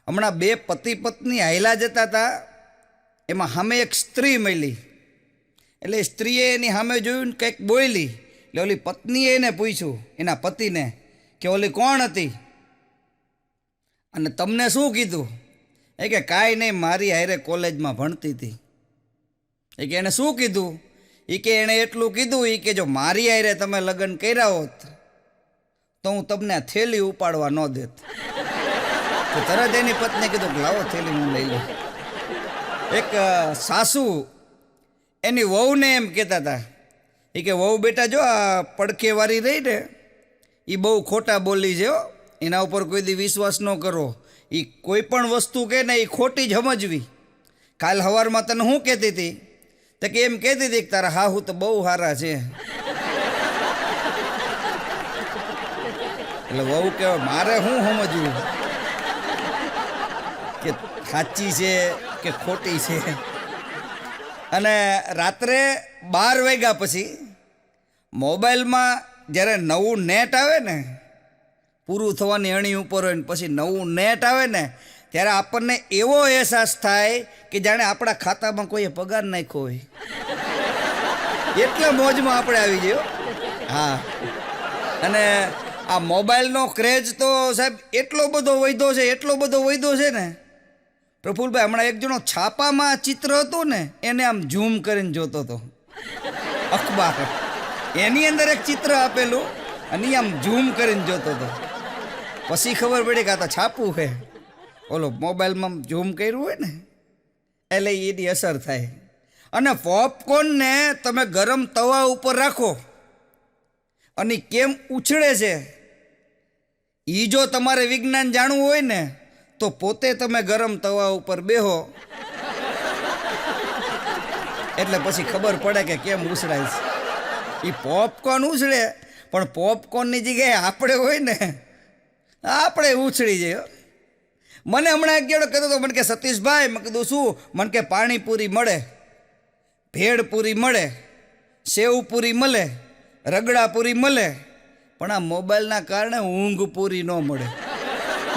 હમણાં બે પતિ પત્ની હાયલા જતા હતા, એમાં સામે એક સ્ત્રી મળી. એટલે સ્ત્રીએ એની સામે જોયું ને કંઈક બોલી. એટલે ઓલી પત્નીએ એને પૂછ્યું એના પતિને કે ઓલી કોણ હતી અને તમને શું કીધું? એ કે કાંઈ નહીં, મારી હારે કોલેજમાં ભણતી હતી. એ કે એણે શું કીધું? એ કે એણે એટલું કીધું એ કે જો મારી હારે તમે લગ્ન કર્યા હોત તો હું તમને આ થેલી ઉપાડવા ન દેત. તો તરત એની પત્નીએ કીધું કે લાવો થેલી હું લઈ લઉં. એક સાસુ એની વહુને એમ કહેતા હતા એ કે વહુ બેટા જો આ પડખેવાળી રહી ને એ બહુ ખોટા બોલી છે હો, એના ઉપર કોઈ દી વિશ્વાસ ન કરો. એ કોઈ પણ વસ્તુ કહે ને એ ખોટી જ સમજવી. કાલ સવારમાં તને શું કહેતી હતી? તો કે એમ કહેતી હતી કે તારા હાહુ તો બહુ સારા છે. એટલે વહુ કહેવાય મારે શું સમજવું કે સાચી છે કે ખોટી છે. અને રાત્રે 12 વાગ્યા પછી મોબાઈલમાં જ્યારે નવું નેટ આવે ને, પૂરું થવાની અણી ઉપર હોય ને પછી નવું નેટ આવે ને, ત્યારે આપણને એવો અહેસાસ થાય કે જાણે આપણા ખાતામાં કોઈએ પગાર નાખ્યો હોય. એટલા મોજમાં આપણે આવી ગયો. હા, અને આ મોબાઈલનો ક્રેઝ તો સાહેબ એટલો બધો વધ્યો છે ને પ્રફુલભાઈ, હમણાં એક જણો છાપામાં ચિત્ર હતું ને એને આમ ઝૂમ કરીને જોતો હતો. અખબાર એની અંદર એક ચિત્ર આપેલું અને આમ ઝૂમ કરીને જોતો હતો. પછી ખબર પડી કે આ તો છાપું છે. ઓલો મોબાઈલમાં ઝૂમ કર્યું હોય ને એટલે એની અસર થાય. અને પોપકોર્નને તમે ગરમ તવા ઉપર રાખો અને કેમ ઉછળે છે એ જો તમારે વિજ્ઞાન જાણવું હોય ને તો પોતે તમે ગરમ તવા ઉપર બેહો એટલે પછી ખબર પડે કે કેમ ઉછળાય છે. એ પોપકોર્ન ઉછળે પણ પોપકોર્નની જગ્યાએ આપણે હોય ને આપણે ઉછળી જઈએ. મને હમણાં એક ગેડો કહેતો હતો, મને કે સતીશભાઈ, મેં કીધું શું? મને કે પાણીપુરી મળે, ભેળપુરી મળે, સેવપુરી મળે, રગડાપુરી મળે, પણ આ મોબાઈલના કારણે ઊંઘ પૂરી ન મળે.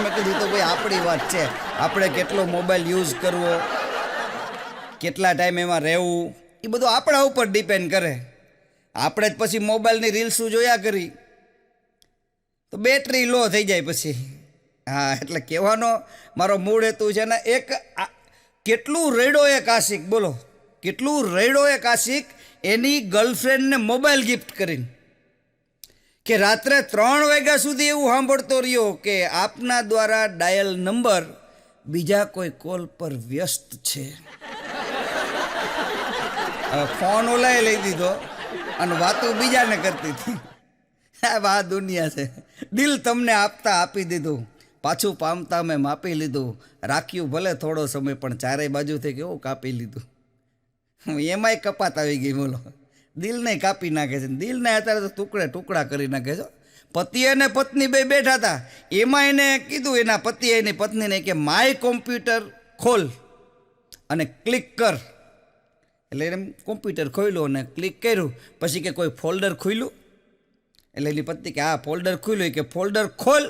મેં કીધું તો ભાઈ આપણી વાત છે, આપણે કેટલો મોબાઈલ યુઝ કરવો, કેટલા ટાઈમ એમાં રહેવું, એ બધું આપણા ઉપર ડિપેન્ડ કરે. આપણે જ પછી મોબાઈલની રીલ્સો જોયા કરી તો બેટરી લો થઈ જાય પછી. હા, એટલે કહેવાનો મારો મૂળ હેતુ છે ને, એક કેટલું રેડો એક આશિક, બોલો કેટલું રેડો એક આશિક એની ગર્લફ્રેન્ડને મોબાઈલ ગિફ્ટ કરીને કે રાત્રે 3 વાગ્યા સુધી એવું સાંભળતો રહ્યો કે આપના દ્વારા ડાયલ નંબર બીજા કોઈ કોલ પર વ્યસ્ત છે. ફોન ઓલાએ લઈ દીધો અને વાતો બીજાને કરતી હતી. આ દુનિયા છે. દિલ તમને આપતા આપી દીધું, પાછું પામતા મેં માપી લીધું, રાખ્યું ભલે થોડો સમય પણ ચારેય બાજુથી કેવું કાપી લીધું. એમાંય કપાત આવી ગઈ, બોલો. દિલને કાપી નાખે છે, દિલને અત્યારે તો ટુકડા કરી નાખે છે. પતિ અને પત્ની બે બેઠા હતા, એમાં એને કીધું એના પતિએ એની પત્નીને કે માય કોમ્પ્યુટર ખોલ અને ક્લિક કર. એટલે એને કોમ્પ્યુટર ખોલ્યું અને ક્લિક કર્યું. પછી કે કોઈ ફોલ્ડર ખોલ્યું? એટલે એની પત્ની કે હા ફોલ્ડર ખોલ્યું. કે ફોલ્ડર ખોલ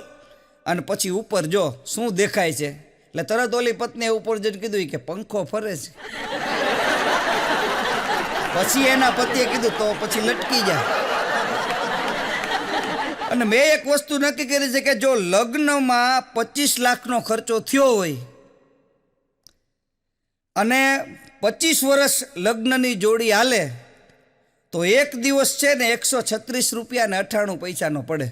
અને પછી ઉપર જો શું દેખાય છે. એટલે તરત ઓલી પત્નીએ ઉપર જઈને કીધું કે પંખો ફરે છે. પછી એના પતિએ કીધું તો પછી લટકી જાય. અને મેં એક વસ્તુ નક્કી કરી છે કે જો લગ્નમાં 25 લાખનો ખર્ચો થયો હોય અને 25 વર્ષ લગ્નની જોડી હાલે તો એક દિવસ છે ને 136 રૂપિયા ને 98 પૈસાનો પડે.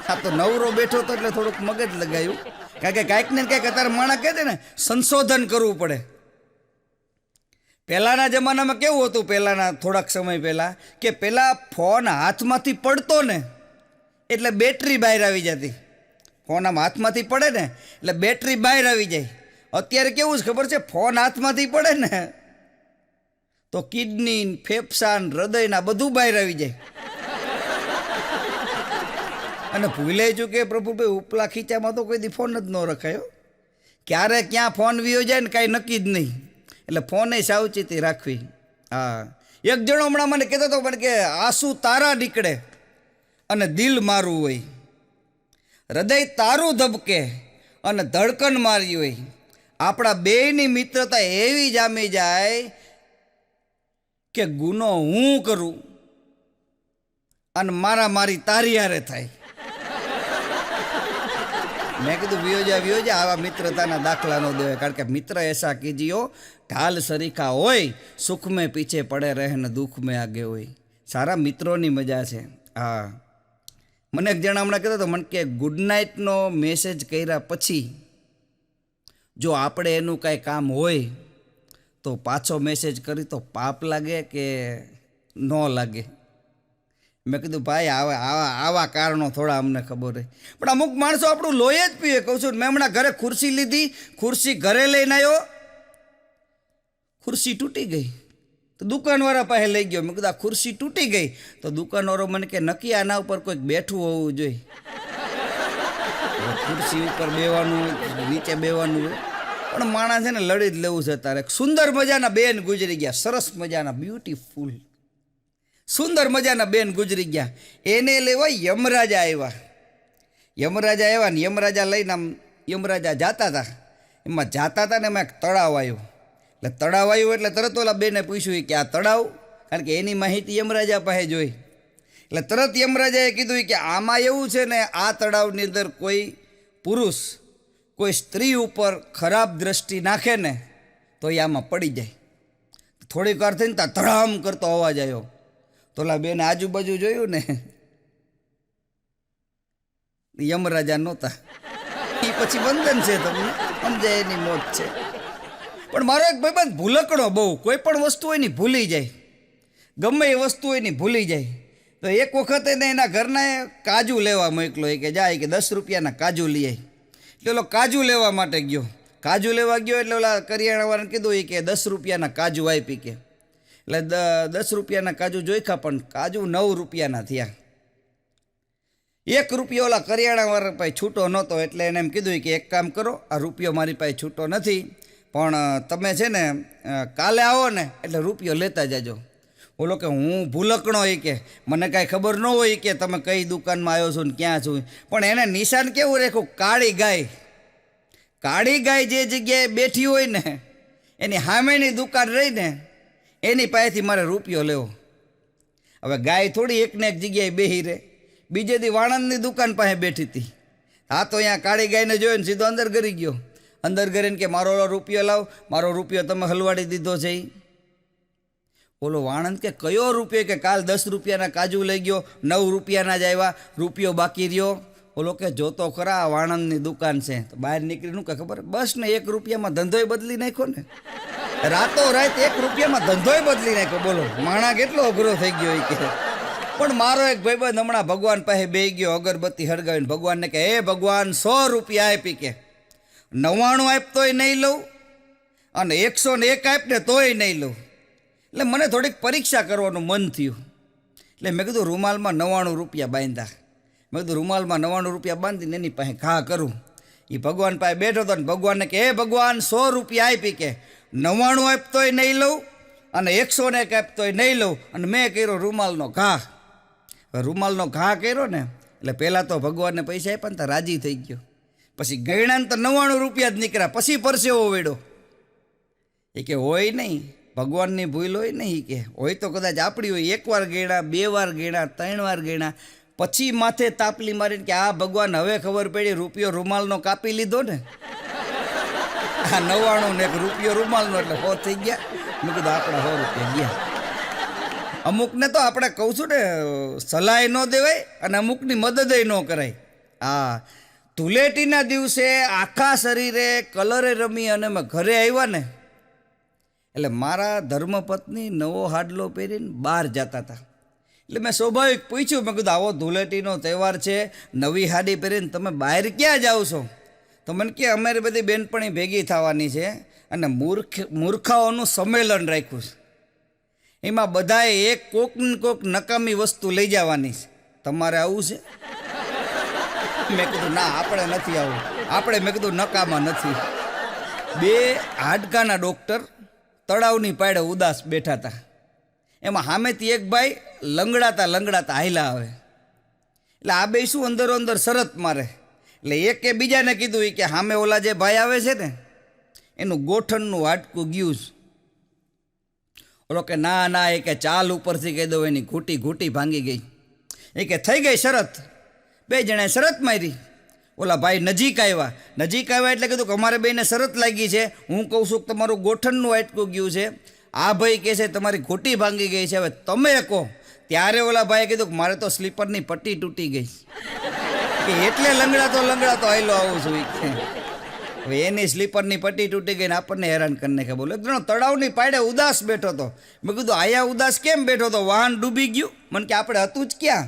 આ તો નવરો બેઠો તો એટલે થોડુંક મગજ લગાવ્યું, કારણ કે કાંઈક ને કાંઈક અત્યારે માણસ કહે છે ને સંશોધન કરવું પડે. પહેલાંના જમાનામાં કેવું હતું, પહેલાંના થોડાક સમય પહેલાં કે પહેલાં ફોન હાથમાંથી પડતો ને એટલે બેટરી બહાર આવી જતી. ફોન આમ હાથમાંથી પડે ને એટલે બેટરી બહાર આવી જાય. અત્યારે કેવું છે ખબર છે, ફોન હાથમાંથી પડે ને તો કિડની, ફેફસાન, હૃદયના બધું બહાર આવી જાય. અને ભૂલાઈ ચૂકે કે પ્રભુભાઈ ઉપલા ખીચામાં તો કોઈ દી ફોન જ ન રખાયો. ક્યારે ક્યાં ફોન વિયો જાય ને કાંઈ નક્કી જ નહીં. એટલે ફોને સાવચેતી રાખવી. હા, એક જણો હમણાં મને કહેતો હતો પણ કે આંસુ તારા નીકળે અને દિલ મારું હોય, હૃદય તારું ધબકે અને ધડકન મારી હોય, આપણા બેયની મિત્રતા એવી જામી જાય કે ગુનો હું કરું અને મારી તારી હારે થાય. મેં કીધું વિયોજા આવા મિત્રતાના દાખલા ન દેવાય, કારણ કે મિત્ર એસા કીજીઓ ઢાલ સરીખા હોય, સુખ મેં પીછે પડે રહે ને દુઃખ મેં આગે હોય. સારા મિત્રોની મજા છે. હા, મને એક જણા હમણાં કહેતો હતો, મને કે ગુડ નાઇટનો મેસેજ કર્યા પછી જો આપણે એનું કાંઈ કામ હોય તો પાછો મેસેજ કરી તો પાપ લાગે કે ન લાગે? મેં કીધું ભાઈ આવા કારણો થોડા અમને ખબર હોય, પણ અમુક માણસો આપણું લોહી જ પીવે. કહું છું, મેં હમણાં ઘરે ખુરશી લીધી, ખુરશી ઘરે લઈને આવ્યો, ખુરશી તૂટી ગઈ તો દુકાનવાળા પાસે લઈ ગયો. મેં કીધું આ ખુરશી તૂટી ગઈ તો દુકાનવાળો મને કે નક્કી આના ઉપર કોઈક બેઠું હોવું જોઈએ. ખુરશી ઉપર બેવાનું હોય, નીચે બેવાનું હોય, પણ માણસ છે ને લડી જ લેવું છે. તારે સુંદર મજાના બેન ગુજરી ગયા, સરસ મજાના બ્યુટીફુલ સુંદર મજાના બેન ગુજરી ગયા. એને લેવા યમરાજા આવ્યા. ને યમરાજા લઈને આમ યમરાજા જાતા હતા. એમાં જાતા હતા ને એમાં એક તળાવ આવ્યું. એટલે તળાવ આવ્યું એટલે તરત ઓલા બેને પૂછ્યું કે આ તળાવ, કારણ કે એની માહિતી યમરાજા પાસે જોઈ. એટલે તરત યમરાજાએ કીધું કે આમાં એવું છે ને, આ તળાવની અંદર કોઈ પુરુષ કોઈ સ્ત્રી ઉપર ખરાબ દ્રષ્ટિ નાખે ને તો એ આમાં પડી જાય. થોડીક વાર થઈને ત્યાં ધડામ કરતો અવાજ આવ્યો. તો ઓલા બેને આજુબાજુ જોયું ને, યમરાજા નહોતા. એ પછી બંધન છે, તમને સમજાય, એની મોત છે. પણ મારો એક ભાઈબંધ ભૂલકણો બહુ, કોઈ પણ વસ્તુ હોય ને ભૂલી જાય, ગમે એ વસ્તુ હોય ને ભૂલી જાય. તો એક વખત એને એના ઘરના કાજુ લેવા મોકલો, કે જાય કે 10 રૂપિયાના કાજુ લઈ આવી. એટલે ઓલો કાજુ લેવા માટે ગયો. કાજુ લેવા ગયો એટલે ઓલા કરિયાણાવાળાને કીધું કે 10 રૂપિયાના કાજુ આપી કે. એટલે 10 રૂપિયાના કાજુ જોઈખા, પણ કાજુ 9 રૂપિયાના થયા. 1 રૂપિયો ઓલા કરિયાણાવાળા પાસે છૂટો નહોતો. એટલે એને એમ કીધું કે એક કામ કરો, આ રૂપિયો મારી પાસે છૂટો નથી, પણ તમે છે ને કાલે આવો ને એટલે રૂપિયો લેતા જાજો. બોલો કે હું ભૂલકણો હોય, કે મને કાંઈ ખબર ન હોય કે તમે કઈ દુકાનમાં આવ્યો છો ને ક્યાં છો. પણ એને નિશાન કેવું રાખ્યું, કાળી ગાય. કાળી ગાય જે જગ્યાએ બેઠી હોય ને એની સામેની દુકાન રહીને એની પાસેથી મારે રૂપિયો લેવો. હવે ગાય થોડી એકને એક જગ્યાએ બેહી રહે. બીજે દી વાણંદની દુકાન પાસે બેઠી હતી. હા, તો અહીંયા કાળી ગાયને જોઈને સીધો અંદર ગરી ગયો. અંદર કરીને કે મારો રૂપિયો લાવ, મારો રૂપિયો તમે હલવાડી દીધો છે. બોલો વાણંદ કે કયો રૂપિયો? કે કાલ 10 રૂપિયાના કાજુ લઈ ગયો, 9 રૂપિયાના જ આવ્યા, રૂપિયો બાકી રહ્યો. બોલો કે જોતો ખરા, આ વાણંદની દુકાન છે. તો બહાર નીકળીનું કે ખબર, બસ ને 1 રૂપિયામાં ધંધોય બદલી નાખ્યો ને, રાતો રાત 1 રૂપિયામાં ધંધોય બદલી નાખ્યો. બોલો માણા કેટલો અઘરો થઈ ગયો કે. પણ મારો એક ભાઈબંધ હમણાં ભગવાન પાસે બેસી ગયો, અગરબત્તી હળગાવીને ભગવાનને કે હે ભગવાન 100 રૂપિયા આપી કે, 99 આપતોય નહીં લઉં અને 101 આપને તોય નહીં લઉં. એટલે મને થોડીક પરીક્ષા કરવાનું મન થયું. એટલે મેં કીધું રૂમાલમાં 99 રૂપિયા બાંધ્યા. મેં કીધું રૂમાલમાં 99 રૂપિયા બાંધીને એની પાસે ઘા કરું. એ ભગવાન પાસે બેઠો હતો ને ભગવાનને કે હે ભગવાન 100 રૂપિયા આપી કે, 99 આપતોય નહીં લઉં અને 101 આપતોય નહીં લઉં. અને મેં કર્યો રૂમાલનો ઘા. રૂમાલનો ઘા કર્યો ને એટલે પહેલાં તો ભગવાનને પૈસા આપ્યા ને તો રાજી થઈ ગયો. પછી ગયણાને તો 99 રૂપિયા જ નીકળ્યા. પછી પરસેવો વેડો. એ કે હોય નહીં, ભગવાનની ભૂલ હોય નહીં, કે હોય તો કદાચ આપણી હોય. 1 વાર ગયણા, 2 વાર ગયણા, 3 વાર ગયણા, પછી માથે તાપલી મારીને કે આ ભગવાન હવે ખબર પડી રૂપિયો રૂમાલનો કાપી લીધો ને, આ 99 ને 1 રૂપિયો રૂમાલનો એટલે 100 થઈ ગયા. મેં કીધું આપણા 100 રૂપિયા ગયા. અમુકને તો આપણે કહું છું ને સલાહ ન દેવાય અને અમુકની મદદ ન કરાય. હા, ધૂળેટીના દિવસે આખા શરીરે કલરે રમી અને મેં ઘરે આવ્યા ને એટલે મારા ધર્મપત્ની નવો હાડલો પહેરીને બહાર જતા હતા. એટલે મેં સ્વાભાવિક પૂછ્યું, મેં કીધું આવો ધૂળેટીનો તહેવાર છે, નવી હાડી પહેરીને તમે બહાર ક્યાં જાઓ છો? તો મને કે અમારી બધી બેનપણી ભેગી થવાની છે અને મૂર્ખાઓનું સંમેલન રાખ્યું છે. એમાં બધાએ એક કોક નકામી વસ્તુ લઈ જવાની છે, તમારે આવું છે? મેં કીધું ના, આપણે નથી આવું. મેં કીધું નકામા નથી. 2 હાડકાના ડૉક્ટર તળાવની પાડે ઉદાસ બેઠા હતા. એમાં સામેથી એક ભાઈ લંગડાતા હાયલા આવે. એટલે આ બે શું અંદરો અંદર શરત મારે. એટલે એકે બીજાને કીધું એ કે સામે ઓલા જે ભાઈ આવે છે ને એનું ગોઠણનું હાડકું ગયું છે. ઓલો કે ના ના, એ કે ચાલ ઉપરથી કહી દઉં એની ઘૂંટી ઘૂંટી ભાંગી ગઈ. એ કે થઈ ગઈ શરત. બે જણાએ શરત મારી. ઓલા ભાઈ નજીક આવ્યા એટલે કીધું કે અમારે બેને શરત લાગી છે. હું કહું છું કે તમારું ગોઠણનું હાડકું ગયું છે, આ ભાઈ કહે છે તમારી ઘૂંટી ભાંગી ગઈ છે, હવે તમે કહો. ત્યારે ઓલા ભાઈએ કીધું કે મારે તો સ્લીપરની પટ્ટી તૂટી ગઈ કે એટલે લંગડાતો આયલો આવું છું. હવે એની સ્લીપરની પટ્ટી તૂટી ગઈ ને આપણને હેરાન કરીને કે બોલો. એક જણો તળાવની પાડે ઉદાસ બેઠો હતો. મેં કીધું આયા ઉદાસ કેમ બેઠો હતો? વાહન ડૂબી ગયું. મને કે આપણે હતું જ ક્યાં?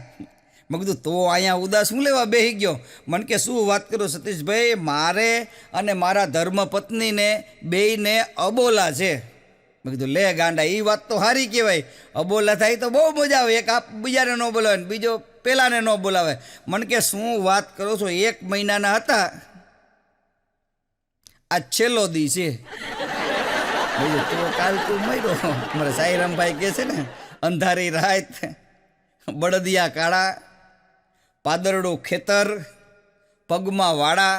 મેં કીધું તો અહીંયા ઉદાસ હું લેવા બેસી ગયો? મને કે શું વાત કરું સતીશભાઈ, મારે અને મારા ધર્મપત્નીને બેયને અબોલા છે. મેં કીધું લે ગાંડા, એ વાત તો સારી કહેવાય. અબોલા થાય તો બહુ મજા આવે. એક આપ બીજાને ન બોલાવે ને બીજો પેલાને ન બોલાવે. મને કે શું વાત કરો છો? 1 મહિનાના હતા, આ છેલ્લો દી છે. બીજું તો કાલ તું મર્યો. મારા સાઈરામભાઈ કહે છે ને, અંધારી રાત, બળદિયા કાળા, પાદરડું ખેતર, પગમાં વાળા,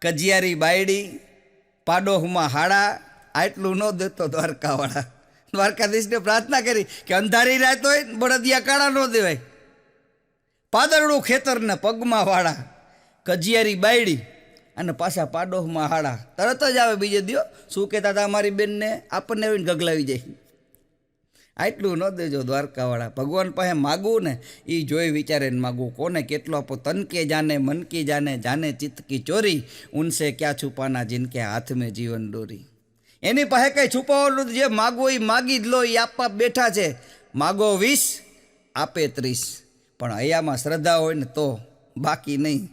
કજિયારી બાયડી, પાડોહમાં હાડા, આટલું ન દેતો દ્વારકાવાળા. દ્વારકાધીશને પ્રાર્થના કરી કે અંધારી રાત હોય બળદિયા કાળા ન દેવાય, પાદરડું ખેતર ને પગમાં વાળા, કજિયારી બાયડી અને પાછા પાડોહમાં હાડા. તરત જ આવે બીજે દિયો. શું કહેતા હતા અમારી બેનને? આપણને આવીને ગગલાવી જાય. આટલું ન દેજો દ્વારકાવાળા. ભગવાન પાસે માગવું ને એ જોઈ વિચારીને માગવું. કોને કેટલો આપો? તન કે જાને, મન કી જાને, જાને ચિત્ત કી ચોરી, ઉનસે ક્યાં છુપાના જિનકે હાથ મેં જીવન ડોરી. એની પાસે કંઈ છુપાવેલું જે માગવો એ માગી જ લો. એ આપવા બેઠા છે. માગો 20 આપે 30. પણ અહીંયામાં શ્રદ્ધા હોય ને તો, બાકી નહીં.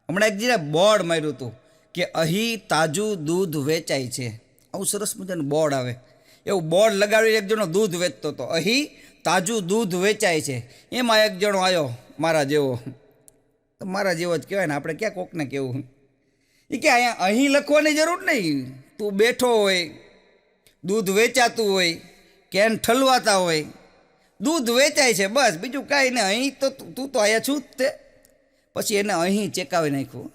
હમણાં એક જઈને બોર્ડ માર્યું હતું કે અહીં તાજું દૂધ વેચાય છે. આવું સરસ મજાનું બોર્ડ આવે. એવું બોર્ડ લગાવી એક જણો દૂધ વેચતો હતો. અહીં તાજું દૂધ વેચાય છે. એમાં એક જણો આવ્યો મારા જેવો જ કહેવાય ને, આપણે ક્યાં કોકને કહેવું. એ કે અહીં લખવાની જરૂર નહીં. તું બેઠો હોય, દૂધ વેચાતું હોય, કેન ઠલવાતા હોય, દૂધ વેચાય છે બસ, બીજું કાંઈ નહીં. અહીં તો તું તો અહીંયા છું જ તે. પછી એને અહીં ચેકાવી નાખ્યું.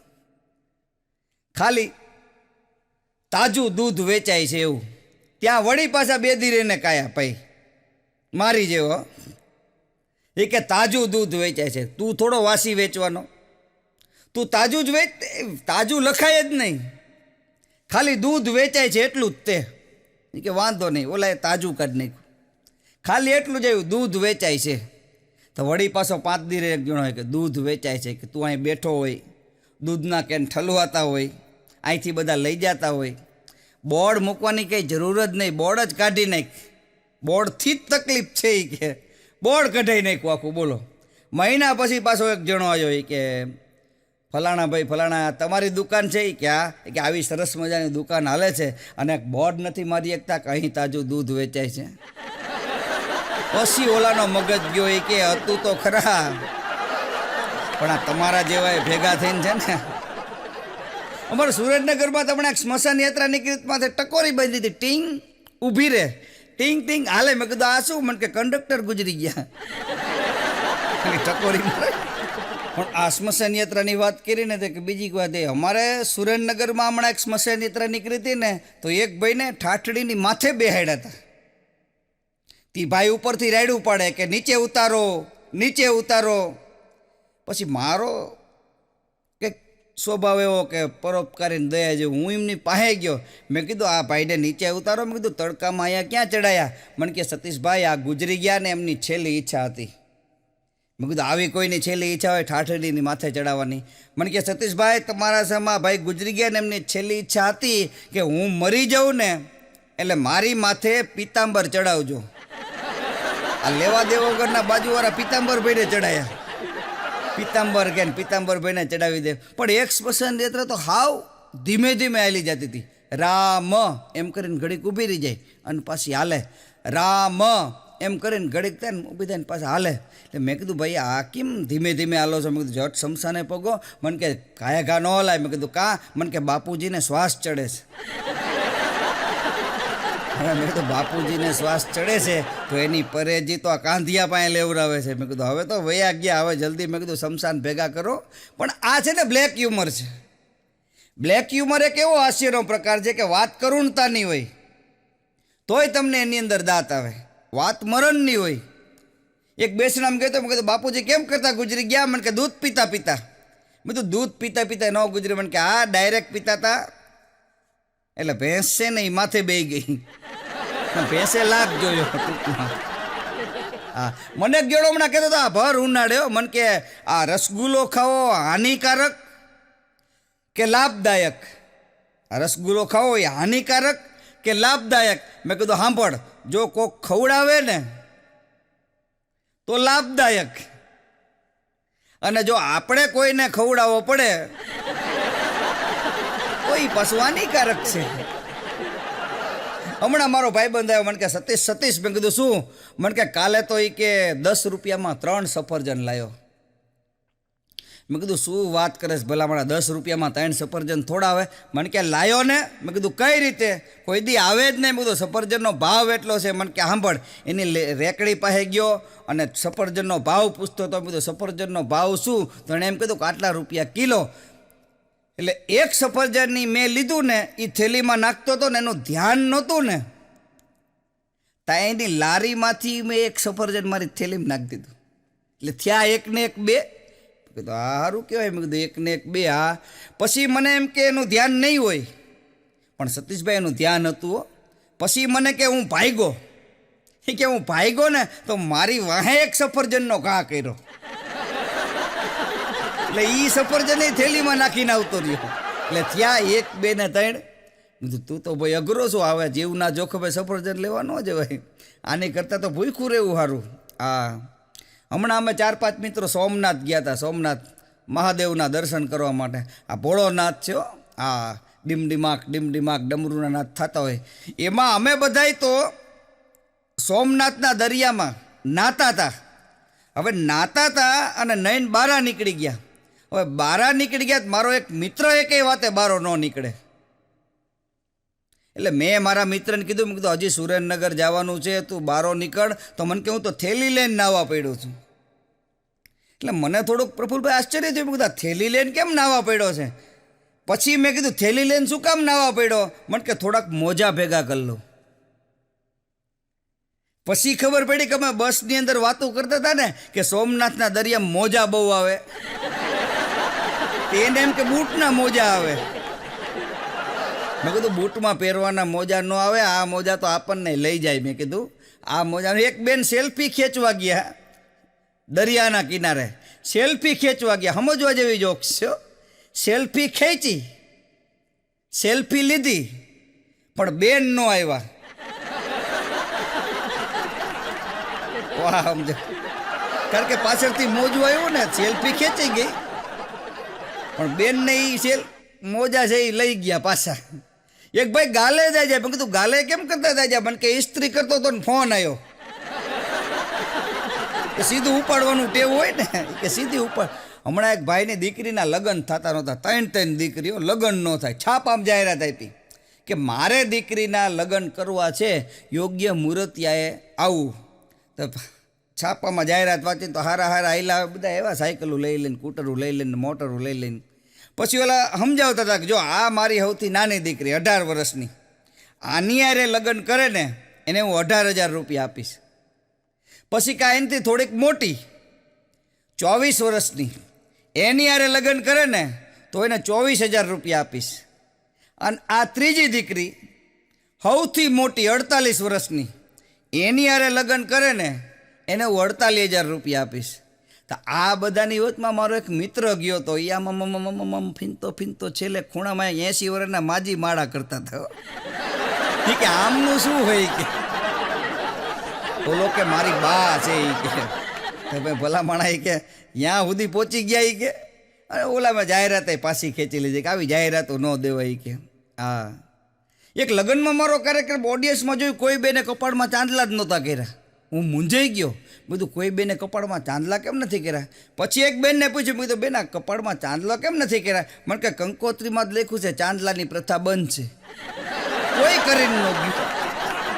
ખાલી તાજું દૂધ વેચાય છે એવું. ત્યાં વળી પાછા બેદી રહીને કાયા ભાઈ મારી જેવો. એ કે તાજું દૂધ વેચાય છે, તું થોડો વાસી વેચવાનો. તું તાજું જ વેચ. તાજું લખાય જ નહીં, ખાલી દૂધ વેચાય છે એટલું જ તે. એ કે વાંધો નહીં, ઓલા એ તાજું કાઢી નાખ્યું. ખાલી એટલું જ આવ્યું, દૂધ વેચાય છે. તો વળી પાછો 5 દીરે એક જણો હોય કે દૂધ વેચાય છે, કે તું અહીં બેઠો હોય, દૂધના કેન ઠલવાતા હોય, અહીંથી બધા લઈ જતા હોય. બોર્ડ મૂકવાની કંઈ જરૂર જ નહીં, બોર્ડ જ કાઢી નાખ. બોર્ડથી જ તકલીફ છે એ કે બોર્ડ કઢાઈ નાખ્યું આખું. બોલો. મહિના પછી પાછો એક જણો આવ્યો એ કે ફલાણા ભાઈ ફલાણા તમારી દુકાન છે? એ કે હા. એ કે આવી સરસ મજાની દુકાન હાલે છે અને એક બોર્ડ નથી મારી એકતા કે અહીં તાજું દૂધ વેચાય છે. પછી ઓલાનો મગજ ગયો. એ કે હતું તો ખરા, પણ આ તમારા જેવા ભેગા થઈને છે ને. અમારે સુરેન્દ્રનગરમાં તમને એક સ્મશાન યાત્રા નીકળી, માથે ટકોરી બાંધી હતી. ટીંગ ઊભી રહે, ટીંગ ટીંગ હાલે. મેં કીધું આ શું? મને કે કંડક્ટર ગુજરી ગયા. ટકોરી પણ આ સ્મશાન યાત્રાની વાત કરીને તો કે બીજી વાત એ, અમારે સુરેન્દ્રનગરમાં હમણાં એક સ્મશાન યાત્રા નીકળી હતી ને, તો એક ભાઈને ઠાઠડીની માથે બેહાડ્યા હતા. તે ભાઈ ઉપરથી રાયડું પાડે કે નીચે ઉતારો, નીચે ઉતારો. પછી મારો કે સ્વભાવ એવો કે પરોપકારીને દયા જેવું, હું એમની પાસે ગયો. મેં કીધું આ ભાઈને નીચે ઉતારો. મેં કીધું તડકામાં અહીંયા ક્યાં ચડાયા? મને કે સતીશભાઈ આ ગુજરી ગયા ને એમની છેલ્લી ઈચ્છા હતી. મેં કીધું આવી કોઈની છેલ્લી ઈચ્છા હોય ઠાઠડીની માથે ચડાવવાની? મને કે સતીશભાઈ તમારા સામા ભાઈ ગુજરી ગયા ને એમની છેલ્લી ઈચ્છા હતી કે હું મરી જાઉં ને એટલે મારી માથે પિતાંબર ચડાવજો. આ લેવા દેવા વગરના બાજુવાળા પિતાંબરભાઈને ચડાયા. પિતાંબર કે પિતાંબરભાઈને ચડાવી દે. પણ એક સ્મશાન યાત્રા તો હાવ ધીમે ધીમે હાલી જતી હતી. રામ એમ કરીને ઘડીક ઊભી રહી જાય અને પાછી હાલે. રામ એમ કરીને ઘડીક થાય ને ઊભી થાય ને પાછા હાલે. એટલે મેં કીધું ભાઈ આ કેમ ધીમે ધીમે હાલો છો? મેં કીધું જટ શમશાને પગો. મને કે કાયા ઘા ન હલાય. મેં કીધું કાં? મને કે બાપુજીને શ્વાસ ચડે છે. હવે મેં કીધું બાપુજીને શ્વાસ ચડે છે તો એની પરેજી તો આ કાંધિયા પાસે લેવડાવે છે. મેં કીધું હવે તો વયા ગયા, હવે જલ્દી મેં કીધું શમશાન ભેગા કરો. પણ આ છે ને બ્લેક હ્યુમર છે. બ્લેક હ્યુમર એક એવો હાસ્યનો પ્રકાર છે કે વાત કરુણતાની હોય તોય તમને એની અંદર દાંત આવે, વાત મરણની હોય. એક બેસનામ કહેતો, મેં કીધું બાપુજી કેમ કરતા ગુજરી ગયા? મને કે દૂધ પીતા પીતા. મેં કીધું દૂધ પીતા પીતા ન ગુજરી? મને કે આ ડાયરેક્ટ પીતા હતા એટલે ભેંસ છે ને એ માથે બેહી ગઈ, ભેંસે લાભ જોયો ટૂંકમાં. હા, મને એક ગેડો હમણાં કહેતો હતો આ ભર ઉનાળે મને કે આ રસગુલ્લો ખાવો હાનિકારક કે લાભદાયક? આ રસગુલ્લો ખાવો એ હાનિકારક કે લાભદાયક? મેં કીધું સાંભળ, જો કોક ખવડાવે ને તો લાભદાયક, અને જો આપણે કોઈને ખવડાવવો પડે તો એ પાછું હાનિકારક છે. હમણાં મારો ભાઈબંધ આવ્યો, મને કે સતીશ. મેં કીધું શું? મને કે કાલે તો એ કે 10 રૂપિયામાં 3 સફરજન લાવ્યો. મેં કીધું શું વાત કરે છે ભલા મારા, 10 રૂપિયામાં 3 સફરજન થોડા આવે? મને કે લાયો ને. મેં કીધું કઈ રીતે? કોઈ દી આવે જ નહીં. મેં કીધું સફરજનનો ભાવ એટલો છે. મને કે સાંભળ, એની રેકડી પાસે ગયો અને સફરજનનો ભાવ પૂછતો હતો. મેં કીધું સફરજનનો ભાવ શું? તો એણે એમ કીધું કે આટલા રૂપિયા કિલો. એટલે એક સફરજનની મેં લીધું ને એ થેલીમાં નાખતો હતો ને એનું ધ્યાન નહોતું ને, ત્યાં એની લારીમાંથી મેં એક સફરજન મારી થેલીમાં નાખી દીધું. એટલે થયા 1 ને 1 2. કીધું આ સારું કહેવાય. મેં કીધું 1 ને 1 2. હા, પછી મને એમ કે એનું ધ્યાન નહીં હોય, પણ સતીશભાઈ એનું ધ્યાન હતું. પછી મને કે હું ભાગ્યો. એ કે હું ભાગ્યો ને તો મારી વાહે એક સફરજનનો ઘા કર્યો. એટલે એ સફરજન એ થેલીમાં નાખીને આવતો રહ્યો. એટલે થયા 1 2 ને 3. કીધું તું તો ભાઈ અઘરો શું, આવે જીવના જોખમે સફરજન લેવા ન જવાય, આની કરતાં તો ભૂખ્યું રહેવું સારું. હા, હમણાં અમે 4-5 મિત્રો સોમનાથ ગયા હતા. સોમનાથ મહાદેવના દર્શન કરવા માટે. આ ભોળોનાથ છે. હા, ડીમડીમાક ડમરૂના નાથ થતા હોય. એમાં અમે બધાય તો સોમનાથના દરિયામાં નાતા હતા. હવે નાતા હતા અને નયન બારા નીકળી ગયા. હવે બારા નીકળી ગયા, મારો એક મિત્ર એકેય વાતે બારો ન નીકળે. એટલે મેં મારા મિત્રને કીધું, મેં કીધું હજી સુરેન્દ્રનગર જવાનું છે, તું બારો નીકળ. તો મને કે હું તો થેલી લઈને નાવા પડ્યો છું. એટલે મને થોડુંક પ્રફુલભાઈ આશ્ચર્ય થયું. મેં કીધું થેલી લઈને કેમ નાવા પડ્યો છે? પછી મેં કીધું થેલી લઈને શું કામ નાવા પડ્યો? મને કે થોડાક મોજા ભેગા કરી લો. પછી ખબર પડી કે અમે બસની અંદર વાતો કરતા હતા ને કે સોમનાથના દરિયામાં મોજા બહુ આવે. એને એમ કે બૂટના મોજા આવે. મેં કીધું બૂટમાં પહેરવાના મોજા ન આવે, આ મોજા તો આપણને લઈ જાય. મેં કીધું આ મોજા. એક બેન સેલ્ફી ખેંચવા ગયા દરિયાના કિનારે, સેલ્ફી ખેંચવા ગયા. સમજવા જેવી જોક્સ છે. સેલ્ફી ખેંચી, સેલ્ફી લીધી, પણ બેન ન આવ્યા. વાહ, સમજો. કારણ કે પાછળથી મોજું આવ્યું ને, સેલ્ફી ખેંચી ગઈ પણ બેનને એ મોજા છે એ લઈ ગયા પાછા. એક ભાઈ ગાલે જાય છે. મેં કીધું ગાલે કેમ કરતા જાય? મને કે ઇસ્ત્રી કરતો હતો ને ફોન આવ્યો. કે સીધું ઉપાડવાનું ટેવ હોય ને, કે સીધી ઉપાડ. હમણાં એક ભાઈની દીકરીના લગ્ન થતા નહોતા. 3 દીકરીઓ, લગ્ન ન થાય. છાપામાં જાહેરાત આપી કે મારે દીકરીના લગ્ન કરવા છે, યોગ્ય મુહૂર્તિયાએ આવું. તો છાપામાં જાહેરાત વાંચી તો હારા આયલા બધા એવા સાયકલો લઈ લઈને, સ્કૂટરો લઈ લઈને, મોટરો લઈ લઈને. પછી ઓલા સમજાવતા હતા કે જો આ મારી સૌથી નાની દીકરી 18 વર્ષની, આની હારે લગ્ન કરે ને એને હું 18,000 રૂપિયા આપીશ. પછી કાંઈ એનાથી થોડીક મોટી 24 વર્ષની, એની હારે લગ્ન કરે ને તો એને 24,000 રૂપિયા આપીશ. અને આ ત્રીજી દીકરી સૌથી મોટી 48 વર્ષની, એની હારે લગ્ન કરે ને એને હું 48,000 રૂપિયા આપીશ. તો આ બધાની વચમાં મારો એક મિત્ર ગયો હતો. એ આમ ફીનતો છેલ્લે ખૂણામાં 80 વર્ષના માજી માળા કરતા હતા. એ કે આમનું શું હોય કે બોલો કે મારી બા છે. એ કે ભાઈ ભલા માણા એ કે ત્યાં સુધી પહોંચી ગયા. એ કે અરે ઓલામાં જાહેરાત પાછી ખેંચી લીધી કે આવી જાહેરાતો ન દેવાય. કે હા, એક લગ્નમાં મારો કાર્યક્રમ ઓડિયન્સમાં જોયું, કોઈ બેને કપાળમાં ચાંદલા જ નહોતા કર્યા. હું મૂંઝાઈ ગયો. બધું કોઈ બેને કપાળમાં ચાંદલા કેમ નથી કર્યા? પછી એક બેનને પૂછ્યું, મેં કીધું બેન આ કપાળમાં ચાંદલા કેમ નથી કર્યા? મને કે કંકોત્રીમાં જ લખ્યું છે ચાંદલાની પ્રથા બંધ છે. કોઈ કરીને ન ગયું.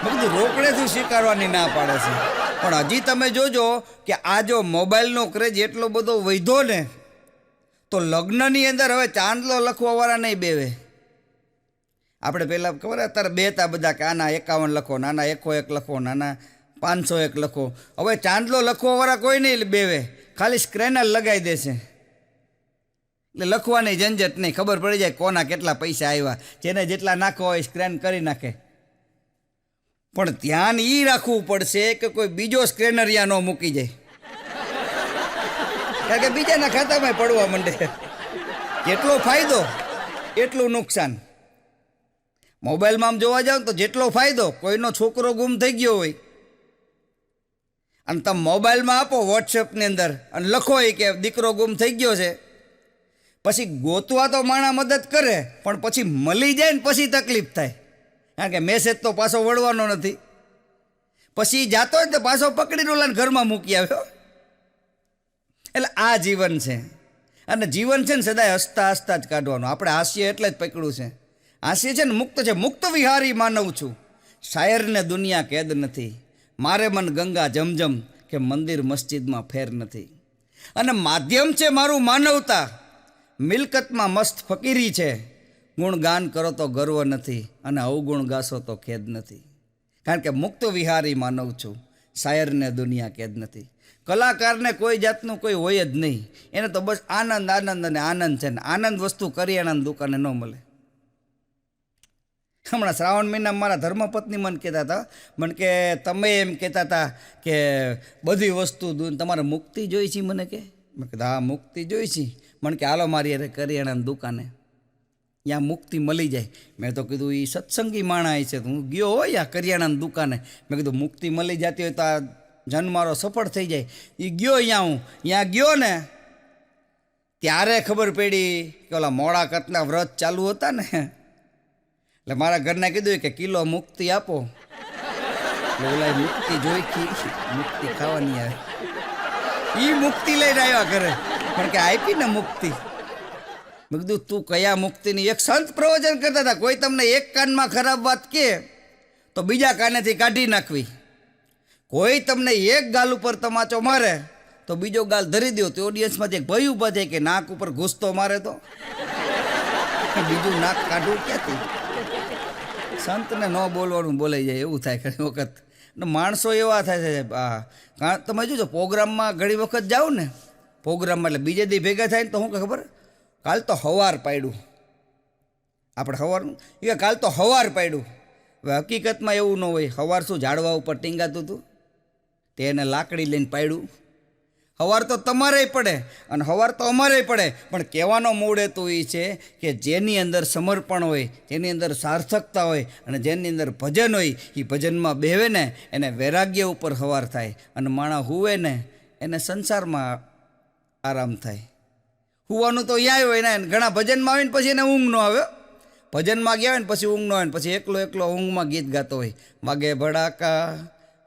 મેં કીધું રોકડેથી સ્વીકારવાની ના પાડે છે. પણ હજી તમે જોજો કે આ જો મોબાઈલનો ક્રેઝ એટલો બધો વધ્યો ને, તો લગ્નની અંદર હવે ચાંદલો લખવાવાળા નહીં બેવે. આપણે પહેલાં ખબર અત્યારે બેતા બધા કે આના 51 લખો, નાના 101 લખો, નાના 501 લખો. હવે ચાંદલો લખવાવાળા કોઈ નહીં બેવે, ખાલી સ્ક્રેનર લગાવી દેશે એટલે લખવાની ઝંઝટ નહીં, ખબર પડી જાય કોના કેટલા પૈસા આવ્યા. જેને જેટલા નાખવા હોય સ્ક્રેન કરી નાખે. પણ ધ્યાન એ રાખવું પડશે કે કોઈ બીજો સ્ક્રેનર યા ન મૂકી જાય, કારણ કે બીજાના ખાતામાં પડવા માંડે. જેટલો ફાયદો એટલું નુકસાન. મોબાઈલમાં આમ જોવા જાવ તો જેટલો ફાયદો, કોઈનો છોકરો ગુમ થઈ ગયો હોય અને તમે મોબાઈલમાં આપો વોટ્સએપની અંદર અને લખો કે દીકરો ગુમ થઈ ગયો છે, પછી ગોતવા તો માણા મદદ કરે પણ પછી મળી જાય ને પછી તકલીફ થાય, કારણ કે મેસેજ તો પાછો વળવાનો નથી. પછી જાતો હોય તો પાછો પકડીને ઓલાને ઘરમાં મૂકી આવ્યો. એટલે આ જીવન છે, અને જીવન છે ને સદાય હસતા હસતા જ કાઢવાનું. આપણે હાસ્ય એટલે જ પકડ્યું છે. હાસ્ય છે ને મુક્ત છે. મુક્ત વિહારી માનવ છું, શાયરને દુનિયા કેદ નથી. મારે મન ગંગા જમજમ કે મંદિર મસ્જિદમાં ફેર નથી. અને માધ્યમ છે મારું માનવતા, મિલકતમાં મસ્ત ફકીરી છે. ગુણગાન કરો તો ગર્વ નથી અને અવગુણ ગાશો તો ખેદ નથી. કારણ કે મુક્ત વિહારી માનવ છું, શાયરને દુનિયા કેદ નથી. કલાકારને કોઈ જાતનું કોઈ હોય જ નહીં, એને તો બસ આનંદ આનંદ અને આનંદ છે ને આનંદ વસ્તુ કરિયાણાની દુકાને ન મળે. હમણાં શ્રાવણ મહિનામાં મારા ધર્મપત્ની મને કહેતા હતા, મને કે તમે એમ કહેતા હતા કે બધી વસ્તુ તમારે મુક્તિ જોઈ છે. મને કે મેં કીધું હા મુક્તિ જોઈ છે. મને કે હાલો મારી અરે કરિયાણાની દુકાને, ત્યાં મુક્તિ મળી જાય. મેં તો કીધું એ સત્સંગી માણા છે, હું ગયો હોય યા કરિયાણાની દુકાને. મેં કીધું મુક્તિ મળી જતી હોય તો આ જન્મ મારો સફળ થઈ જાય. એ ગયો હું ત્યાં ગયો ને ત્યારે ખબર પડી કે ઓલા મોડા કતના વ્રત ચાલુ હતા ને, એટલે મારા ઘરના કીધું કે કિલો મુક્તિ આપો. એટલે ઓલા મુક્તિ જોઈ મુક્તિ ખાવાની આવે, એ મુક્તિ લઈને આવ્યા ઘરે, પણ કે આપી ને મુક્તિ. મેં કીધું તું કયા મુક્તિની? એક સંત પ્રવચન કરતા હતા, કોઈ તમને એક કાનમાં ખરાબ વાત કહે તો બીજા કાનેથી કાઢી નાખવી. કોઈ તમને એક ગાલ ઉપર તમાચો મારે તો બીજો ગાલ ધરી દો. તો ઓડિયન્સમાંથી એક ભાઈ ઊભા થાય કે નાક ઉપર ઘૂસતો મારે તો બીજું નાક કાઢવું ક્યાંથી? સંતને ન બોલવાનું બોલાઈ જાય એવું થાય ઘણી વખત. માણસો એવા થાય છે. તમે જોજો પ્રોગ્રામમાં ઘણી વખત જાઓ ને, પ્રોગ્રામમાં એટલે બીજે દી ભેગા થાય ને તો શું કે ખબર, કાલ તો હવાર પાડ્યું આપણે હવારનું, એ કાલ તો હવાર પાડ્યું. હવે હકીકતમાં એવું ન હોય. હવાર શું ઝાડવા ઉપર ટીંગાતું હતું તે એને લાકડી લઈને પાડ્યું. હવાર તો તમારે પડે અને હવાર તો અમારે પડે, પણ કહેવાનો મૂળ હેતુ એ છે કે જેની અંદર સમર્પણ હોય, જેની અંદર સાર્થકતા હોય અને જેની અંદર ભજન હોય, એ ભજનમાં બેવે ને એને વૈરાગ્ય ઉપર હવાર થાય. અને માણસ હુવે ને એને સંસારમાં આરામ થાય. હુવાનું તો અહીંયા હોય ને, ઘણા ભજનમાં આવે ને પછી એને ઊંઘ ન આવે. ભજનમાં ગયા હોય ને પછી ઊંઘ ન આવે ને પછી એકલો એકલો ઊંઘમાં ગીત ગાતો હોય, વાગે ભડાકા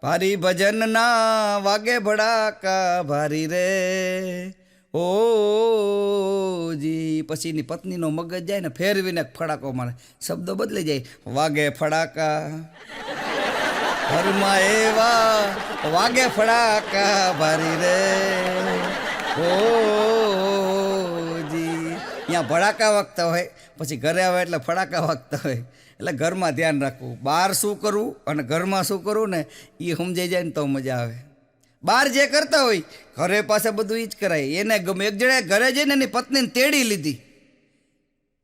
ભારી ભજનના, વાગે ભડાકા ભારી રે ઓ જી. પછી એની પત્નીનો મગજ જાય ને ફેરવીને ફડાકો મારે, શબ્દો બદલાઈ જાય. વાગે ફડાકા ઘરમાં એવા, વાગે ફડાકા ભારી રે ઓ જી. ત્યાં ભડાકા વાગતા હોય, પછી ઘરે આવે એટલે ફડાકા વાગતા હોય. એટલે ઘરમાં ધ્યાન રાખવું, બહાર શું કરવું અને ઘરમાં શું કરવું ને એ સમજાઈ જાય ને તો મજા આવે. બહાર જે કરતા હોય ઘરે પાસે બધું એ જ કરાય. એને ગમે. એક જણે ઘરે જઈને એની પત્નીને તેડી લીધી.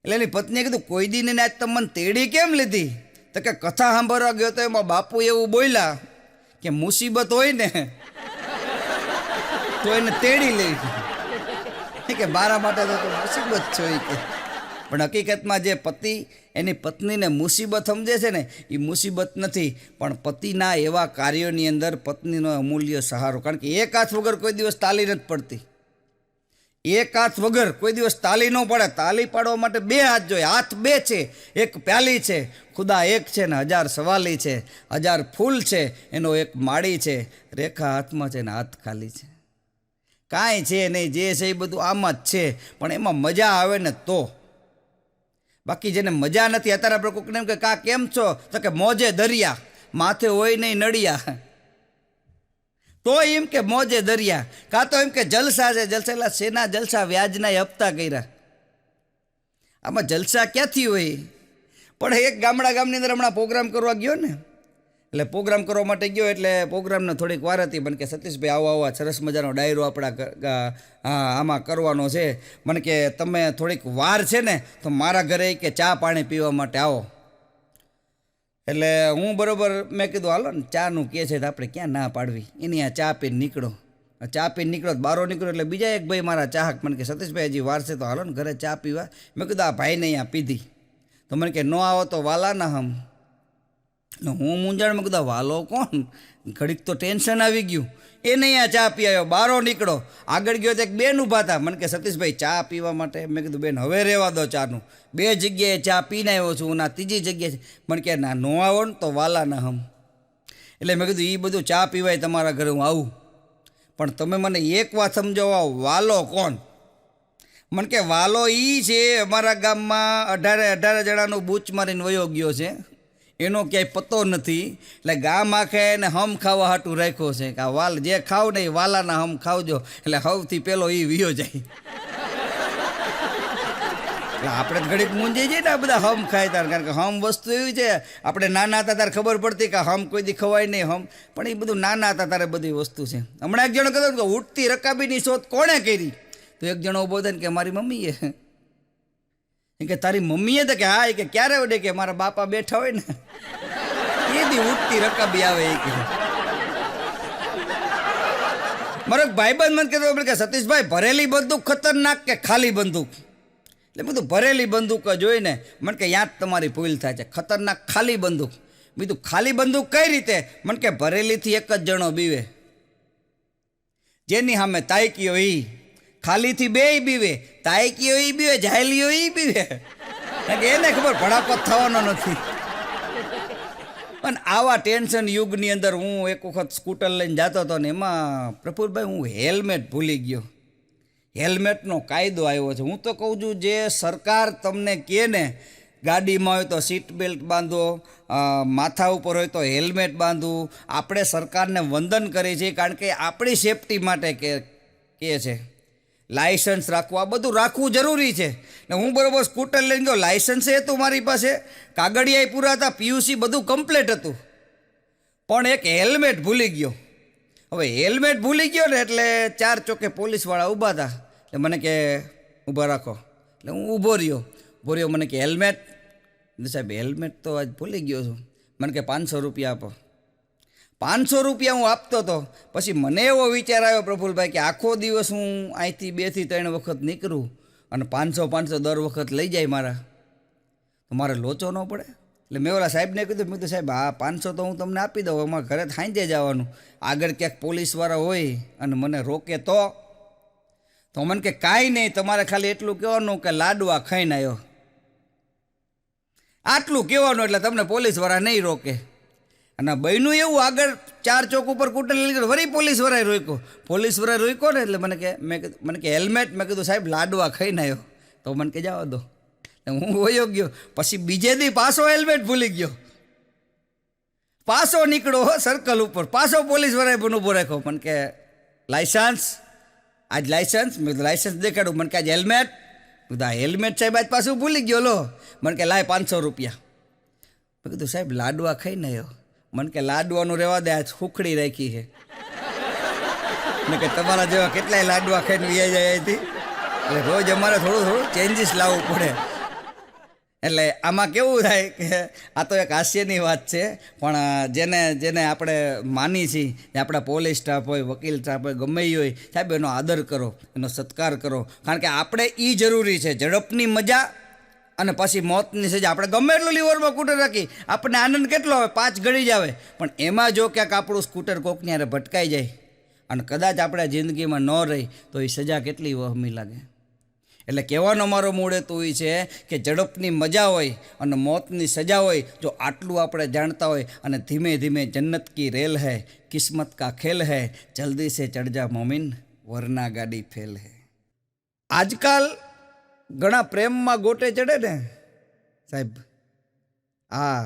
એટલે એની પત્નીએ કીધું કોઈ દી ને આજ તમે મને તેડી કેમ લીધી? તો કે કથા સાંભળવા ગયો તો એમાં બાપુ એવું બોલ્યા કે મુસીબત હોય ને તો એને તેડી લેવી, કે મારા માટે તો મુસીબત છે કે. પણ હકીકતમાં જે પતિ એની પત્નીને મુસીબત સમજે છે ને એ મુસીબત નથી, પણ પતિના એવા કાર્યોની અંદર પત્નીનો અમૂલ્ય સહારો. કારણ કે એક હાથ વગર કોઈ દિવસ તાલી નથી પડતી. એક હાથ વગર કોઈ દિવસ તાલી ન પડે. તાલી પાડવા માટે બે હાથ જોઈએ. હાથ બે છે, એક પ્યાલી છે, ખુદા એક છે ને 1000 સવાલી છે, 1000 ફૂલ છે, એનો એક માળી છે, રેખા હાથમાં છે ને હાથ ખાલી છે. કાંઈ છે નહીં, જે છે એ બધું આમાં જ છે, પણ એમાં મજા આવે ને તો. બાકી જેને મજા નથી, અત્યારે આપણે કોઈકને એમ કે કા કેમ છો તો કે મોજે દરિયા. માથે હોય નહીં નડિયા. તો એમ કે મોજે દરિયા, કાં તો એમ કે જલસા છે જલસા. એટલે શેના જલસા? વ્યાજના હપ્તા કર્યા. આમાં જલસા ક્યાંથી હોય? પણ એક ગામની અંદર હમણાં પ્રોગ્રામ કરવા ગયો ને, એટલે પ્રોગ્રામ કરવા માટે ગયો, એટલે પ્રોગ્રામને થોડીક વાર હતી. મને કે સતીશભાઈ આવો સરસ મજાનો ડાયરો આપણા આમાં કરવાનો છે. મને કે તમે થોડીક વાર છે ને તો મારા ઘરે કે ચા પાણી પીવા માટે આવો. એટલે હું બરાબર મેં કીધું હાલો ને, ચાનું કહે છે તો આપણે ક્યાં ના પાડવી. એની આ ચા પીને નીકળો. ચા પીને નીકળો બારો નીકળો એટલે બીજા એક ભાઈ મારા ચાહક મને કે સતીશભાઈ હજી વાર છે તો હાલો ને ઘરે ચા પીવા. મેં કીધું આ ભાઈને અહીંયા પીધી. તો મને કે ન આવો તો વાલા ના હમ. હું મૂંઝાણમાં કીધું વાલો કોણ? ઘડીક તો ટેન્શન આવી ગયું. એને અહીંયા ચા પી આવ્યો, બારો નીકળો. આગળ ગયો તો એક બેન ઊભા હતા. મને કે સતીશભાઈ ચા પીવા માટે. મેં કીધું બેન હવે રહેવા દો ચાનું, 2 જગ્યાએ ચા પીને આવ્યો છું, ના 3જી જગ્યાએ. મને કે ના નો આવો ને તો વાલા ના હમ. એટલે મેં કીધું એ બધું ચા પીવાય તમારા ઘરે હું આવું, પણ તમે મને એક વાત સમજાવો, વાલો કોણ? મને કે વાલો એ છે અમારા ગામમાં 18 જણાનું બૂચ મારીને વયો ગયો છે, એનો ક્યાંય પતો નથી. એટલે ગામ આખે એને હમ ખાવા હાટું રાખ્યો છે કે આ વાલ જે ખાવ ને એ વાલાના હમ ખાવજો, એટલે સૌથી પહેલો એ વિયો જાય. એટલે આપણે ઘડીક મૂંઝાઈ જઈએ ને આ બધા હમ ખાય તાર, કારણ કે હમ વસ્તુ એવી છે આપણે નાના હતા ત્યારે ખબર પડતી કે હમ કોઈ દી ખવાય નહીં હમ, પણ એ બધું નાના હતા ત્યારે બધી વસ્તુ છે. હમણાં એક જણો કહેતો કે ઉઠતી રકાબીની શોધ કોણે કરી? તો એક જણો ઉભો થાય ને કે મારી મમ્મીએ. કે તારી મમ્મીએ? તો કે હા. કે ક્યારે વડે? કે મારા બાપા બેઠા હોય ને એ દી ઉઠતી રકાબી આવે. એ કે મારો એક ભાઈબંધ મને કહેતો કે સતીશભાઈ ભરેલી બંદૂક ખતરનાક કે ખાલી બંદૂક? એટલે બધું ભરેલી બંદૂક જ હોય ને. મને કે યાં જ તમારી ભૂલ થાય છે, ખતરનાક ખાલી બંદૂક. બીજું ખાલી બંદૂક કઈ રીતે? મને કે ભરેલીથી એક જ જણો બીવે, જેની સામે તાયકીઓ ઈ. ખાલીથી 2 બીવે, તાયકીઓ ઈ બીવે, જાહેલીઓ ઈ બીવે. એને ખબર ભડાકો થવાનો નથી. અને આવા ટેન્શન યુગની અંદર હું એક વખત સ્કૂટર લઈને જતો હતો ને એમાં પ્રફુલભાઈ હું હેલ્મેટ ભૂલી ગયો. હેલ્મેટનો કાયદો આવ્યો છે. હું તો કહું છું જે સરકાર તમને કહે ને ગાડીમાં હોય તો સીટ બેલ્ટ બાંધો, માથા ઉપર હોય તો હેલ્મેટ બાંધવું. આપણે સરકારને વંદન કરીએ છીએ, કારણ કે આપણી સેફટી માટે કહે છે. લાયસન્સ રાખવું, આ બધું રાખવું જરૂરી છે. ને હું બરાબર સ્કૂટર લઈને ગયો, લાયસન્સ હતું મારી પાસે, કાગળિયા પૂરા હતા, PUC બધું કમ્પ્લીટ હતું, પણ એક હેલ્મેટ ભૂલી ગયો. હવે હેલ્મેટ ભૂલી ગયો ને એટલે 4 ચોકે પોલીસવાળા ઊભા હતા. એટલે મને કે ઊભા રાખો. એટલે હું ઊભો રહ્યો. મને કે હેલ્મેટ? સાહેબ હેલ્મેટ તો આજ ભૂલી ગયો છું. મને કે 500 રૂપિયા આપો. 500 રૂપિયા હું આપતો હતો. પછી મને એવો વિચાર આવ્યો પ્રફુલભાઈ કે આખો દિવસ હું અહીંથી 2 થી 3 વખત નીકળું અને 500 દર વખત લઈ જાય મારા, તો મારે લોચો ન પડે. એટલે મેં ઓલા સાહેબને કીધું, મેં કીધું સાહેબ હા 500 તો હું તમને આપી દઉં, અમારા ઘરે સાંજે જવાનું, આગળ ક્યાંક પોલીસવાળા હોય અને મને રોકે તો મને કે કાંઈ નહીં, તમારે ખાલી એટલું કહેવાનું કે લાડવા ખાઈને આવ્યો, આટલું કહેવાનું, એટલે તમને પોલીસવાળા નહીં રોકે. અને બહેનું એવું આગળ 4 ચોક ઉપર કૂટર લઈ ગયો, વળી પોલીસવાળાએ રોક્યો ને. એટલે મને કે હેલ્મેટ? મેં કીધું સાહેબ લાડવા ખાઈને આવ્યો. તો મને કે જવા દો. હું વયો ગયો. પછી બીજે દી પાછો હેલ્મેટ ભૂલી ગયો, પાછો નીકળો સર્કલ ઉપર, પાછો પોલીસવાળાએ પણ ઊભો રાખ્યો. મને કે લાયસન્સ? આજ લાયસન્સ? મેં કીધું લાયસન્સ દેખાડું. મને કે આજ હેલ્મેટ? કીધું હેલ્મેટ સાહેબ આજ પાછું ભૂલી ગયો લો. મને કે લાય 500 રૂપિયા. મેં કીધું સાહેબ લાડવા ખાઈને આવ્યો. મને કે લાડવાનું રહેવા દે, આજ સુખડી રાખી છે. મેં કે તમારા જેવા કેટલાય લાડવા ખાઈને વ્યા જાય અહીંથી, એટલે રોજ અમારે થોડું ચેન્જીસ લાવવું પડે. એટલે આમાં કેવું થાય કે આ તો એક હાસ્યની વાત છે, પણ જેને આપણે માની છીએ, આપણા પોલીસ સ્ટાફ હોય, વકીલ સ્ટાફ હોય, ગમે એ હોય, સાહેબ એનો આદર કરો, એનો સત્કાર કરો. કારણ કે આપણે એ જરૂરી છે, ઝડપની મજા અને પછી મોતની સજા. આપણે ગમે એટલું લીવરમાં સ્કૂટર રાખી, આપણને આનંદ કેટલો આવે, 5 ગળી જ આવે, પણ એમાં જો ક્યાંક આપણું સ્કૂટર કોકની હારે ભટકાઈ જાય અને કદાચ આપણે જિંદગીમાં ન રહી તો એ સજા કેટલી વહમી લાગે. એટલે કહેવાનો મારો મૂળ હેતુ એ છે કે ઝડપની મજા હોય અને મોતની સજા હોય, જો આટલું આપણે જાણતા હોય અને ધીમે ધીમે જન્નત કી રેલ હૈ, કિસ્મત કા ખેલ હૈ, જલ્દી સે ચઢ જા મોમિન વરના ગાડી ફેલ હૈ. આજકાલ ઘણા પ્રેમમાં ગોટે ચડે ને સાહેબ, હા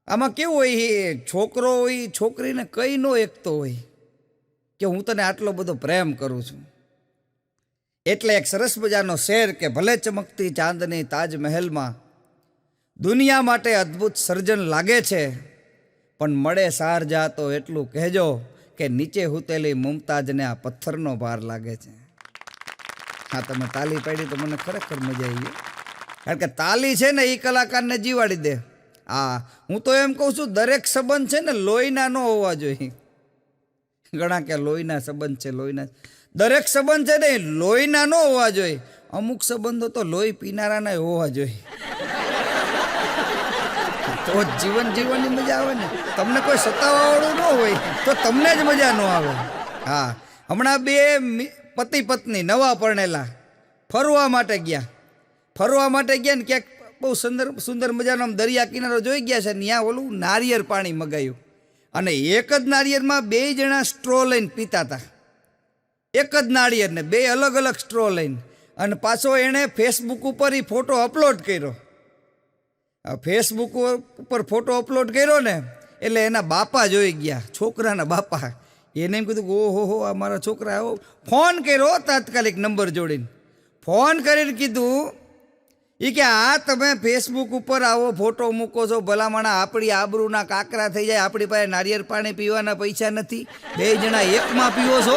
આમાં કેવું હોય, એ છોકરો હોય છોકરીને કઈ નો એકતો હોય કે હું તને આટલો બધો પ્રેમ કરું છું. એટલે એક સરસ મજાનો શેર કે ભલે ચમકતી ચાંદની તાજમહેલમાં દુનિયા માટે અદ્ભુત સર્જન લાગે છે, પણ મળે શારજા તો એટલું કહેજો કે નીચે હુતેલી મુમતાજને આ પથ્થરનો ભાર લાગે છે. હા, તમે તાલી પાડી તો મને ખરેખર મજા આવી ગઈ, કારણ કે તાલી છે ને એ કલાકારને જીવાડી દે. હા, હું તો એમ કહું છું દરેક સંબંધ છે ને લોહીના ન હોવા જોઈએ. ઘણા કે લોહીના સંબંધ છે, લોહીના, દરેક સંબંધ છે ને લોહીના ન હોવા જોઈએ. અમુક સંબંધો તો લોહી પીનારાના હોવા જોઈએ, તો જીવન જીવવાની મજા આવે ને. તમને કોઈ સતાવાવાળું ન હોય તો તમને જ મજા ન આવે. હા, હમણાં બે પતિ પત્ની નવા પરણેલા ફરવા માટે ગયા ને ક્યાંક બહુ સુંદર મજાનો દરિયા કિનારો જોઈ ગયા છે ને ત્યાં ઓલું નારિયેળ પાણી મગાવ્યું, અને એક જ નારિયેળમાં બે જણા સ્ટ્રો લઈને પીતા હતા. એક જ નાળિયેરને બે અલગ અલગ સ્ટ્રો લઈને, અને પાછો એણે ફેસબુક ઉપર એ ફોટો અપલોડ કર્યો. ફેસબુક ઉપર ફોટો અપલોડ કર્યો ને એટલે એના બાપા જોઈ ગયા, છોકરાના બાપા. એને એમ કીધું કે ઓહો હો, આ મારા છોકરા આવો. ફોન કર્યો તાત્કાલિક નંબર જોડીને, ફોન કરીને કીધું એ કે આ તમે ફેસબુક ઉપર આવો ફોટો મૂકો છો, ભલામણા આપણી આબરૂના કાકરા થઈ જાય, આપણી પાસે નારિયેળ પાણી પીવાના પૈસા નથી, બે જણા એકમાં પીવો છો.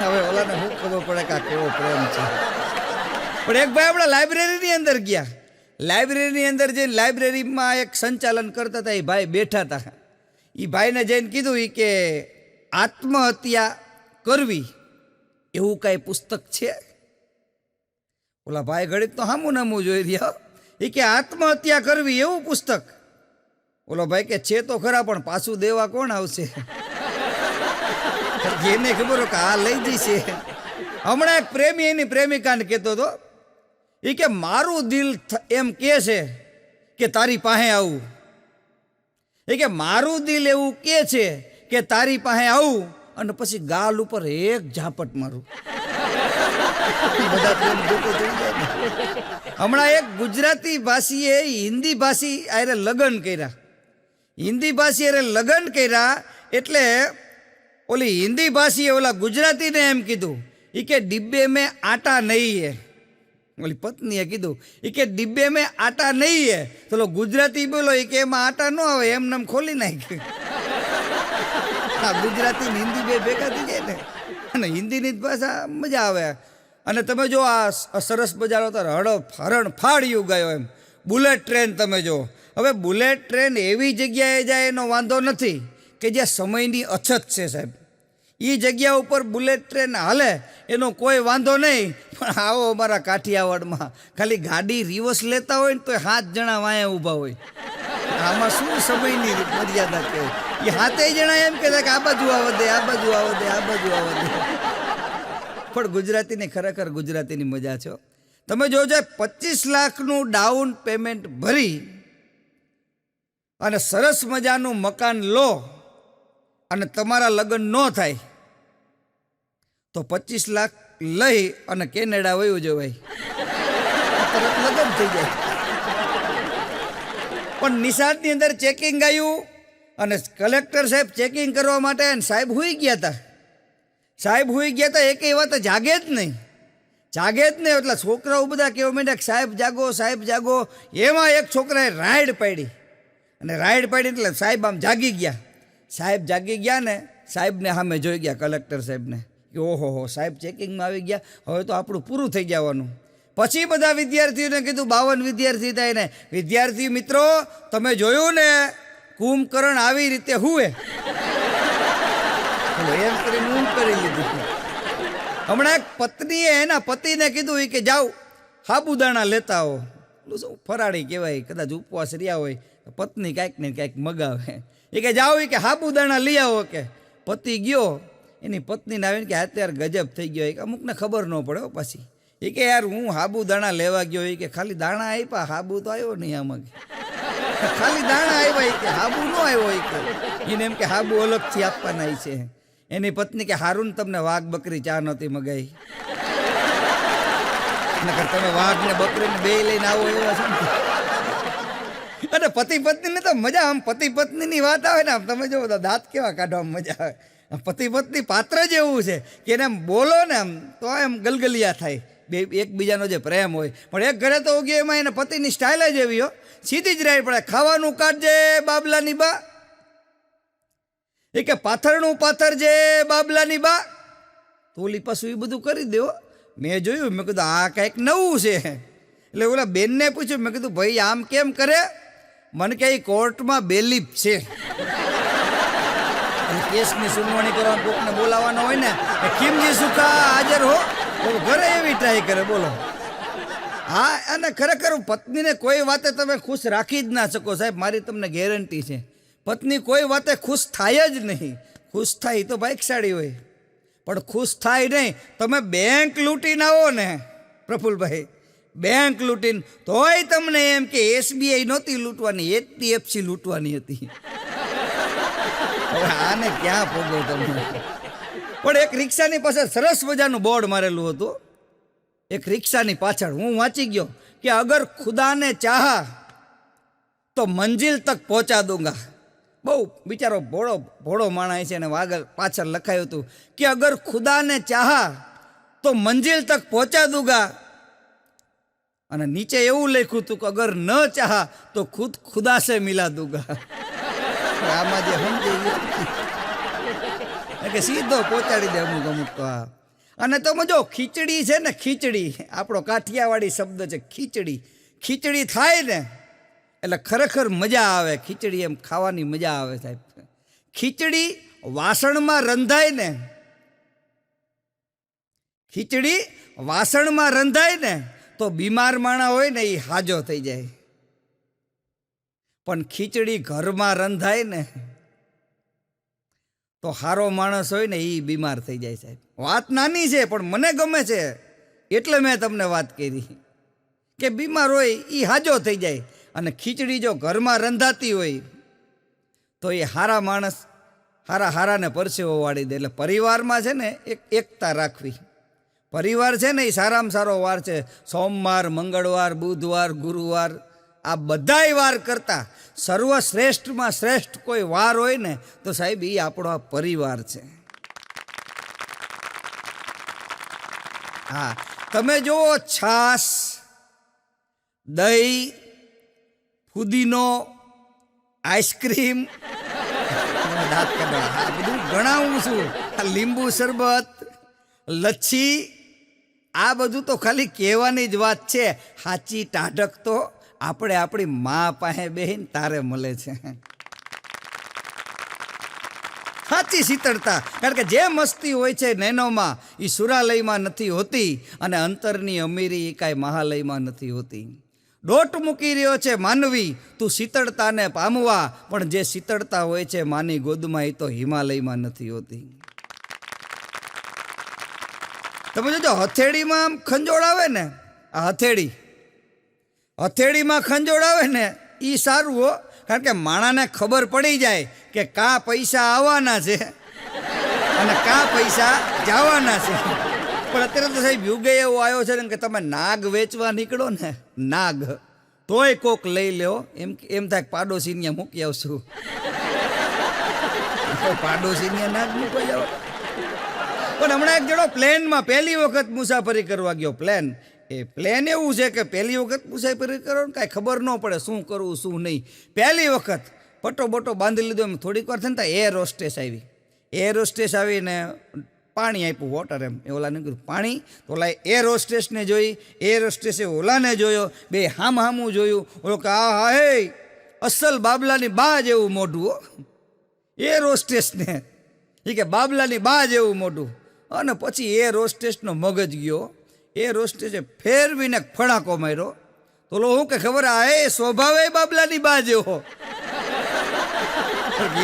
હવે ઓલાને શું ખબર પડે કે આ કેવો પ્રેમ છે. પણ એક ભાઈ આપણા લાઇબ્રેરીની અંદર ગયા, લાઇબ્રેરીની અંદર જઈને લાઇબ્રેરીમાં એક સંચાલન કરતા હતા, એ ભાઈ બેઠા હતા. એ ભાઈને જઈને કીધું એ કે આત્મહત્યા કરવી એવું કાંઈ પુસ્તક છે? ઓલા ભાઈ ઘડીક તો હામું નામું જોઈ રહ્યા. એ કે આત્મહત્યા કરવી એવું પુસ્તક? ઓલો ભાઈ કે છે તો ખરા, પણ પાછું દેવા કોણ આવશે? એને ખબર કે આ લઈ જશે. હમણાં એક પ્રેમી એની પ્રેમિકાને કહેતો હતો, એ કે મારું દિલ એમ કહે છે કે તારી પાસે આવું. એ કે મારું દિલ એવું કહે છે કે તારી પાસે આવું અને પછી ગાલ ઉપર એક ઝાપટ મારું. બધા પ્રેમ જોતો થઈ જાય. હમણાં એક ગુજરાતી ભાષીએ હિન્દી ભાષી આરે લગ્ન કર્યા. હિન્દી ભાષી આરે લગ્ન કર્યા એટલે ઓલી હિન્દી ભાષીએ ઓલા ગુજરાતીને એમ કીધું, એ કે ડિબ્બે મેં આટા નહીં હે. ઓલી પત્નીએ કીધું, એ કે ડિબ્બે મેં આટા નહીં હે. તો ગુજરાતી બોલો, એ કે એમાં આટા ન આવે, એમ નામ ખોલી નાખ્યું. હા, ગુજરાતી ને હિન્દી બે ભેગા થઈ જાય ને, અને હિન્દીની જ ભાષા મજા આવે. અને તમે જો આ સરસ મજાનો તો હરણ ફાડ્યું ગયો એમ બુલેટ ટ્રેન તમે જો. હવે બુલેટ ટ્રેન એવી જગ્યાએ જાય એનો વાંધો નથી કે જ્યાં સમયની અછત છે સાહેબ. એ જગ્યા ઉપર બુલેટ ટ્રેન હાલે એનો કોઈ વાંધો નહીં. પણ આવો અમારા કાઠિયાવાડમાં ખાલી ગાડી રિવર્સ લેતા હોય ને તો 7 જણા વાયા ઊભા હોય. આમાં શું સમયની મર્યાદા કહે? એ 7 જણા એમ કહેતા કે આ બાજુ આવો દે, આ બાજુ આવો દે, આ બાજુ આવો દે. પણ ગુજરાતીની ખરેખર ગુજરાતીની મજા છે. તમે જોજો 25 લાખનું ડાઉન પેમેન્ટ ભરી અને સરસ મજાનું મકાન લો અને તમારા લગ્ન ન થાય તો 25 લાખ લઈ અને કેનેડા વયું જવાય, તરત લગ્ન થઈ જાય. પણ નિશાળની અંદર ચેકિંગ આવ્યું અને કલેક્ટર સાહેબ ચેકિંગ કરવા માટે સાહેબ હુઈ ગયા હતા. સાહેબ હુઈ ગયા હતા, એક વાત જાગે જ નહીં. એટલે છોકરાઓ બધા કહેવા માંડ્યા કે સાહેબ જાગો, સાહેબ જાગો. એમાં એક છોકરાએ રાઈડ પાડી, અને રાઈડ પાડી એટલે સાહેબ આમ જાગી ગયા. સાહેબ જાગી ગયા ને સાહેબને સામે જોઈ ગયા કલેક્ટર સાહેબને કે ઓહો હો, સાહેબ ચેકિંગમાં આવી ગયા, હવે તો આપણું પૂરું થઈ જવાનું. પછી બધા વિદ્યાર્થીઓને કીધું, 52 વિદ્યાર્થી થાય ને, વિદ્યાર્થી મિત્રો તમે જોયું ને કુંભકર્ણ આવી રીતે હુએ? એમ કરીને ઊંઘ કરી લીધી. હમણાં એક પત્નીએ એના પતિને કીધું કે જાઓ સાબુદાણા લેતા આવો. શું ફરાળી કહેવાય, કદાચ ઉપવાસ રહ્યા હોય પત્ની કાંઈક ને કાંઈક મગાવે. એ કે જાઓ, એ કે સાબુદાણા લઈ આવો. કે પતિ ગયો, એની પત્નીને આવીને કે અત્યારે ગજબ થઈ ગયો. અમુકને ખબર ન પડે પાછી. એ કે યાર હું સાબુદાણા લેવા ગયો, એ કે ખાલી દાણા આપ્યા, સાબુ તો આવ્યો નહીં આમાં. ખાલી દાણા આવ્યા, એ કે સાબુ ન આવ્યો. એ કે એને એમ કે સાબુ અલગથી આપવાના છે. એની પત્ની કે હારું તમને વાઘ બકરી ચા નહોતી મગાઈ, તમે વાઘ ને બકરીને બે લઈને આવો એવા છે ને. અને પતિ પત્નીને તો મજા, આમ પતિ પત્નીની વાત આવે ને, આમ તમે જો દાંત કેવા કાઢવામાં મજા આવે. પતિ પત્ની પાત્ર જ એવું છે કે એને આમ બોલો ને આમ તો એમ ગલગલિયા થાય, બે એકબીજાનો જે પ્રેમ હોય. પણ એક ઘરે તો ઉગ્યો એમાં એને પતિની સ્ટાઇલ જ એવી હો, સીધી જ રહી પડે. ખાવાનું કાઢજે બાબલાની બા, એ કે પાથરનું પાથરજે બાબલાની બા, તો ઓલી પાછું એ બધું કરી દો. મેં જોયું, મેં કીધું આ કંઈક નવું છે. એટલે ઓલા બેનને પૂછ્યું, મેં કીધું ભાઈ આમ કેમ કરે? મને કે કોર્ટમાં બેલીફ છે, કેસની સુનાવણી કરવાનું કોકને બોલાવવાનો હોય ને, ખીમજી સુખા હાજર હો, ઘરે એવી ટ્રાય કરે. બોલો. હા, અને ખરેખર પત્નીને કોઈ વાતે તમે ખુશ રાખી જ ના શકો સાહેબ, મારી તમને ગેરંટી છે. પત્ની કોઈ વાતે ખુશ થાય જ નહીં. ખુશ થાય તો ભાગ્યશાળી હોય, પણ ખુશ થાય નહીં. તમે બેંક લૂંટીને આવો ને પ્રફુલભાઈ, બેંક લૂંટીને, તોય તમને એમ કે SBI નહોતી લૂંટવાની, HDFC લૂંટવાની હતી. હવે આને ક્યાં પોગો તમે? પણ એક રિક્ષાની પાછળ સરસ મજાનું બોર્ડ મારેલું હતું. એક રિક્ષાની પાછળ હું વાંચી ગયો કે અગર ખુદાને ચાહા તો મંજિલ તક પહોંચા દૂંગા. બહુ બિચારો ભોળો માણસ છે, અને આગળ પાછળ લખાયું હતું કે અગર ખુદાને ચાહા તો મંજિલ તક પહોંચા દૂંગા, અને નીચે એવું લખ્યું હતું કે અગર ન ચાહા તો ખુદ ખુદા સે મિલા દૂંગા. આમાં જે સમજી કે સીધો પહોંચાડી દે અમુક અમુક તો. અને તમે જો ખીચડી છે ને, ખીચડી આપણો કાઠિયાવાડી શબ્દ છે ખીચડી. ખીચડી થાય ને એટલે ખરેખર મજા આવે. ખીચડી એમ ખાવાની મજા આવે સાહેબ. ખીચડી વાસણમાં રંધાય ને, ખીચડી વાસણમાં રંધાય ને તો બીમાર માણા હોય ને એ હાજો થઈ જાય. પણ ખીચડી ઘરમાં રંધાય ને તો હારો માણસ હોય ને એ બીમાર થઈ જાય સાહેબ. વાત નાની છે પણ મને ગમે છે એટલે મેં તમને વાત કરી કે બીમાર હોય એ હાજો થઈ જાય. અને ખીચડી જો ઘરમાં રંધાતી હોય તો એ હારા માણસ હારાને પરસેવો વાળી દે. એટલે પરિવારમાં છે ને એક એકતા રાખવી. પરિવાર છે ને એ સારામાં સારો વાર છે. સોમવાર, મંગળવાર, બુધવાર, ગુરુવાર, આ બધાય વાર કરતાં સર્વશ્રેષ્ઠમાં શ્રેષ્ઠ કોઈ વાર હોય ને તો સાહેબ એ આપણો આ પરિવાર છે. હા, તમે જુઓ છાસ, દહીં, ફુદીનો, આઈસ્ક્રીમ, દાંત કાઢવા, આ બધું ગણાવું છું. લીંબુ શરબત, લચ્છી, આ બધું તો ખાલી કહેવાની જ વાત છે. સાચી ટાઢક તો આપણે આપણી મા પાસે બેહીને તારે મળે છે. સાચી શીતળતા. કારણ કે જે મસ્તી હોય છે નૈનોમાં એ સુરાલયમાં નથી હોતી, અને અંતરની અમીરી એ કાંઈ મહાલયમાં નથી હોતી. દોટ મૂકી રહ્યો છે માનવી તું શીતળતાને પામવા, પણ જે શીતળતા હોય છે માની ગોદમાં એ તો હિમાલયમાં નથી હોતી. તમે જોજો હથેળીમાં આમ ખંજોળ આવે ને, આ હથેળીમાં ખંજોળ આવે ને એ સારું હો. કારણ કે માણાને ખબર પડી જાય કે કાં પૈસા આવવાના છે અને કાં પૈસા જવાના છે. પણ અત્યારે તો સાહેબ યુગે એવો આવ્યો છે ને કે તમે નાગ વેચવા નીકળો ને, નાગ, તોય કોક લઈ લ્યો. એમ થાય પાડોશીને મૂકી આવશું. પાડોશીને નાગ મૂકવા જાવ. પણ હમણાં એક જણો પ્લેનમાં પહેલી વખત મુસાફરી કરવા ગયો. પ્લેન એવું છે કે પહેલી વખત મુસાફરી કરો ને કાંઈ ખબર ન પડે શું કરવું શું નહીં. પહેલી વખત પટ્ટો બટો બાંધી લીધો. એમ થોડીક વાર થઈને એર હોસ્ટેસ આવીને પાણી આપ્યું, વોટર. એમ એ ઓલાને કીધું પાણી. તો ઓલા એર હોસ્ટેસને જોઈ, એર હોસ્ટેસે ઓલાને જોયો, બે હામું જોયું. ઓલો કે આ હે અસલ બાબલાની બા જેવું મોઢું. એર હોસ્ટેસને એ કે બાબલાની બા જેવું મોઢું. અને પછી એર હોસ્ટેસનો મગજ ગયો. એર હોસ્ટેસે ફેરવીને ફડાકો માર્યો. તો લો હું કે ખબર આ એ સ્વભાવે બાબલાની બા જેવો.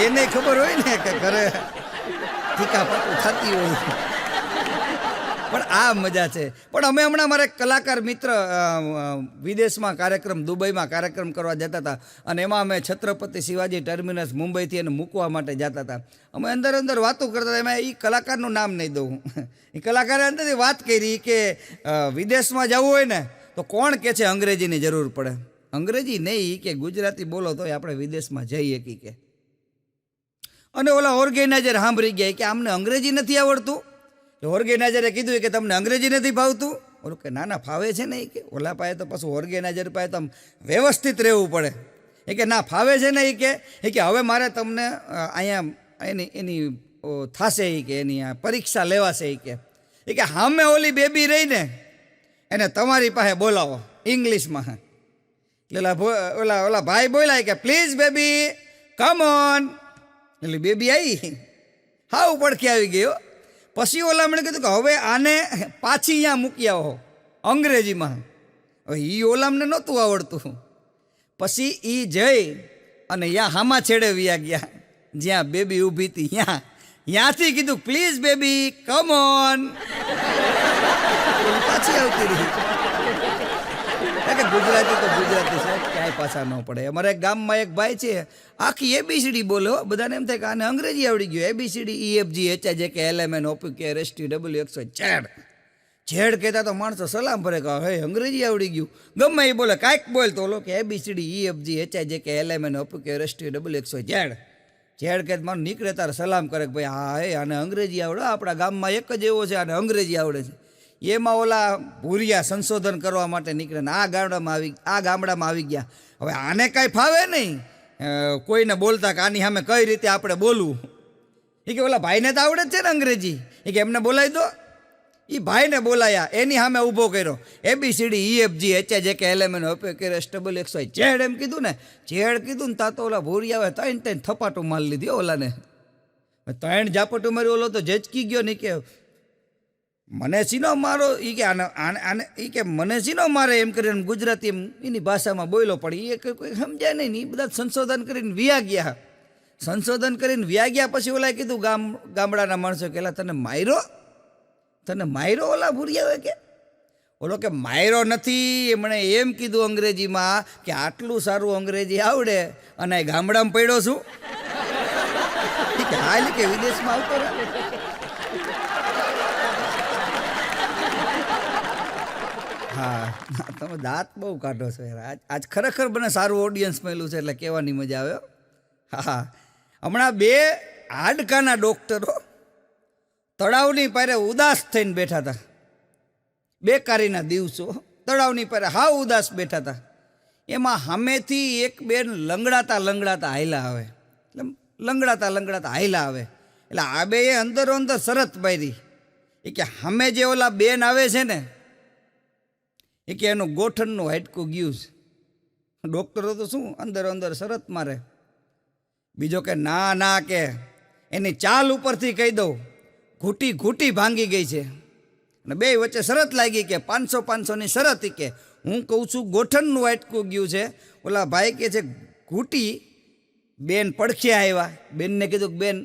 એને ખબર હોય ને કે ઘરે ટીકા પાકું થતી હોય. પણ આ મજા છે. પણ અમે હમણાં મારા કલાકાર મિત્ર વિદેશમાં કાર્યક્રમ, દુબઈમાં કાર્યક્રમ કરવા જતા હતા, અને એમાં અમે છત્રપતિ શિવાજી ટર્મિનસ મુંબઈથી એને મૂકવા માટે જતા હતા. અમે અંદર વાતો કરતા હતા. એમાં એ કલાકારનું નામ નહીં દઉં. એ કલાકારે અંદરથી વાત કરી કે વિદેશમાં જવું હોય ને તો કોણ કહે છે અંગ્રેજીની જરૂર પડે. અંગ્રેજી નહીં કે ગુજરાતી બોલો તોય આપણે વિદેશમાં જઈએ કે અને ઓલા ઓર્ગેનાઇઝર સાંભળી ગયા કે આમને અંગ્રેજી નથી આવડતું. ઓર્ગેનાઇઝરે કીધું કે તમને અંગ્રેજી નથી ફાવતું. ઓલું કે ના ફાવે છે ને કે ઓલા પાસે તો પાછું ઓર્ગેનાઇઝર પાસે તો વ્યવસ્થિત રહેવું પડે. એ કે ના ફાવે છે ને એ કે હવે મારે તમને અહીંયા એની થશે કે એની આ પરીક્ષા લેવાશે એ કે સામે ઓલી બેબી રહીને એને તમારી પાસે બોલાવો ઇંગ્લિશમાં. એટલે ઓલા ભાઈ બોલાય કે પ્લીઝ બેબી કમ ઓન. એટલે બેબી આવી હાવ પડખે આવી ગયો. પછી ઓલા મને કીધું કે હવે આને પાછી અહીંયા મૂકી આવો અંગ્રેજીમાં. હવે એ ઓલામને નહોતું આવડતું. પછી એ જઈ અને ત્યાં હામા છેડે વ્યા ગયા જ્યાં બેબી ઊભી હતી ત્યાંથી કીધું પ્લીઝ બેબી કમ ઓન. પાછી આવતી રહી. કે ગુજરાતી તો ગુજરાતી છે, ક્યાંય પાછા ન પડે. અમારા ગામમાં એક ભાઈ છે આખી એબીસીડી બોલો, બધાને એમ થાય કે આને અંગ્રેજી આવડી ગયું. A B C D EFG HIJK LMN OPQ RST WXYZ Z કહેતા તો માણસો સલામ ભરે કે હે અંગ્રેજી આવડી ગયું. ગમે એ બોલે કાંઈક બોલ તો ઓલો કે A B C D EFG HIJK LMN OPQ RST WXYZ Z કે મારું નીકળે તારે સલામ કરે કે ભાઈ હા હે આને અંગ્રેજી આવડે. આપણા ગામમાં એક જ એવો છે આને અંગ્રેજી આવડે છે. એમાં ઓલા ભૂરિયા સંશોધન કરવા માટે નીકળે ને આ ગામડામાં આવી ગયા. હવે આને કાંઈ ફાવે નહીં કોઈને બોલતા કે આની સામે કઈ રીતે આપણે બોલવું. એ કે ઓલા ભાઈને તો આવડે જ છે ને અંગ્રેજી. એ કે એમને બોલાવી દો. એ ભાઈને બોલાયા, એની સામે ઊભો કર્યો. ABCD EFG HIJK LMN OPQ RST WXYZ એમ કીધું ને. ઝેડ કીધું ને તા તો ઓલા ભૂરિયા આવે ત્રણ થપાટું મારી લીધી ઓલાને. 3 ઝાપટું મારી ઓલો તો ઝચકી ગયો ને કે મને સીનો મારો એ કે આને એ કે મને સીનો મારે એમ કરીને ગુજરાતી એમ એની ભાષામાં બોલ્યો. પણ એ કોઈ સમજાય નહીં. એ બધા સંશોધન કરીને વ્યા ગયા. પછી ઓલા કીધું ગામડાના માણસો કે તને માયરો ઓલા ભૂરિયા કે ઓલો કે માયરો નથી. એમણે એમ કીધું અંગ્રેજીમાં કે આટલું સારું અંગ્રેજી આવડે અને ગામડામાં પડ્યો છું કે હાલ કે વિદેશમાં આવતો રહે. હા તમે દાંત બહુ કાઢો છો યાર. આજ ખરેખર મને સારું ઓડિયન્સ મળ્યું છે એટલે કહેવાની મજા આવે. હા હમણાં 2 હાડકાના ડૉક્ટરો તળાવની પારે ઉદાસ થઈને બેઠા હતા. બેકારીના દિવસો તળાવની પારે હાવ ઉદાસ બેઠા હતા. એમાં સામેથી એક બેન લંગડાતા હાયલા આવે. લંગડાતા હાયલા આવે. એટલે આ બે અંદરો અંદર શરત મારી એ કે સામે જે ઓલા બેન આવે છે ને એ કે એનું ગોઠણનું હાડકું ગયું છે. ડૉક્ટરો તો શું અંદર શરત મારે. બીજો કે ના કે એની ચાલ ઉપરથી કહી દઉં ઘૂંટી ભાંગી ગઈ છે. અને બે વચ્ચે શરત લાગી કે 500ની શરત. કે હું કહું છું ગોઠણનું હાડકું ગયું છે. ઓલા ભાઈ કે છે ઘૂંટી. બેન પડખે આવ્યા. બેનને કીધું બેન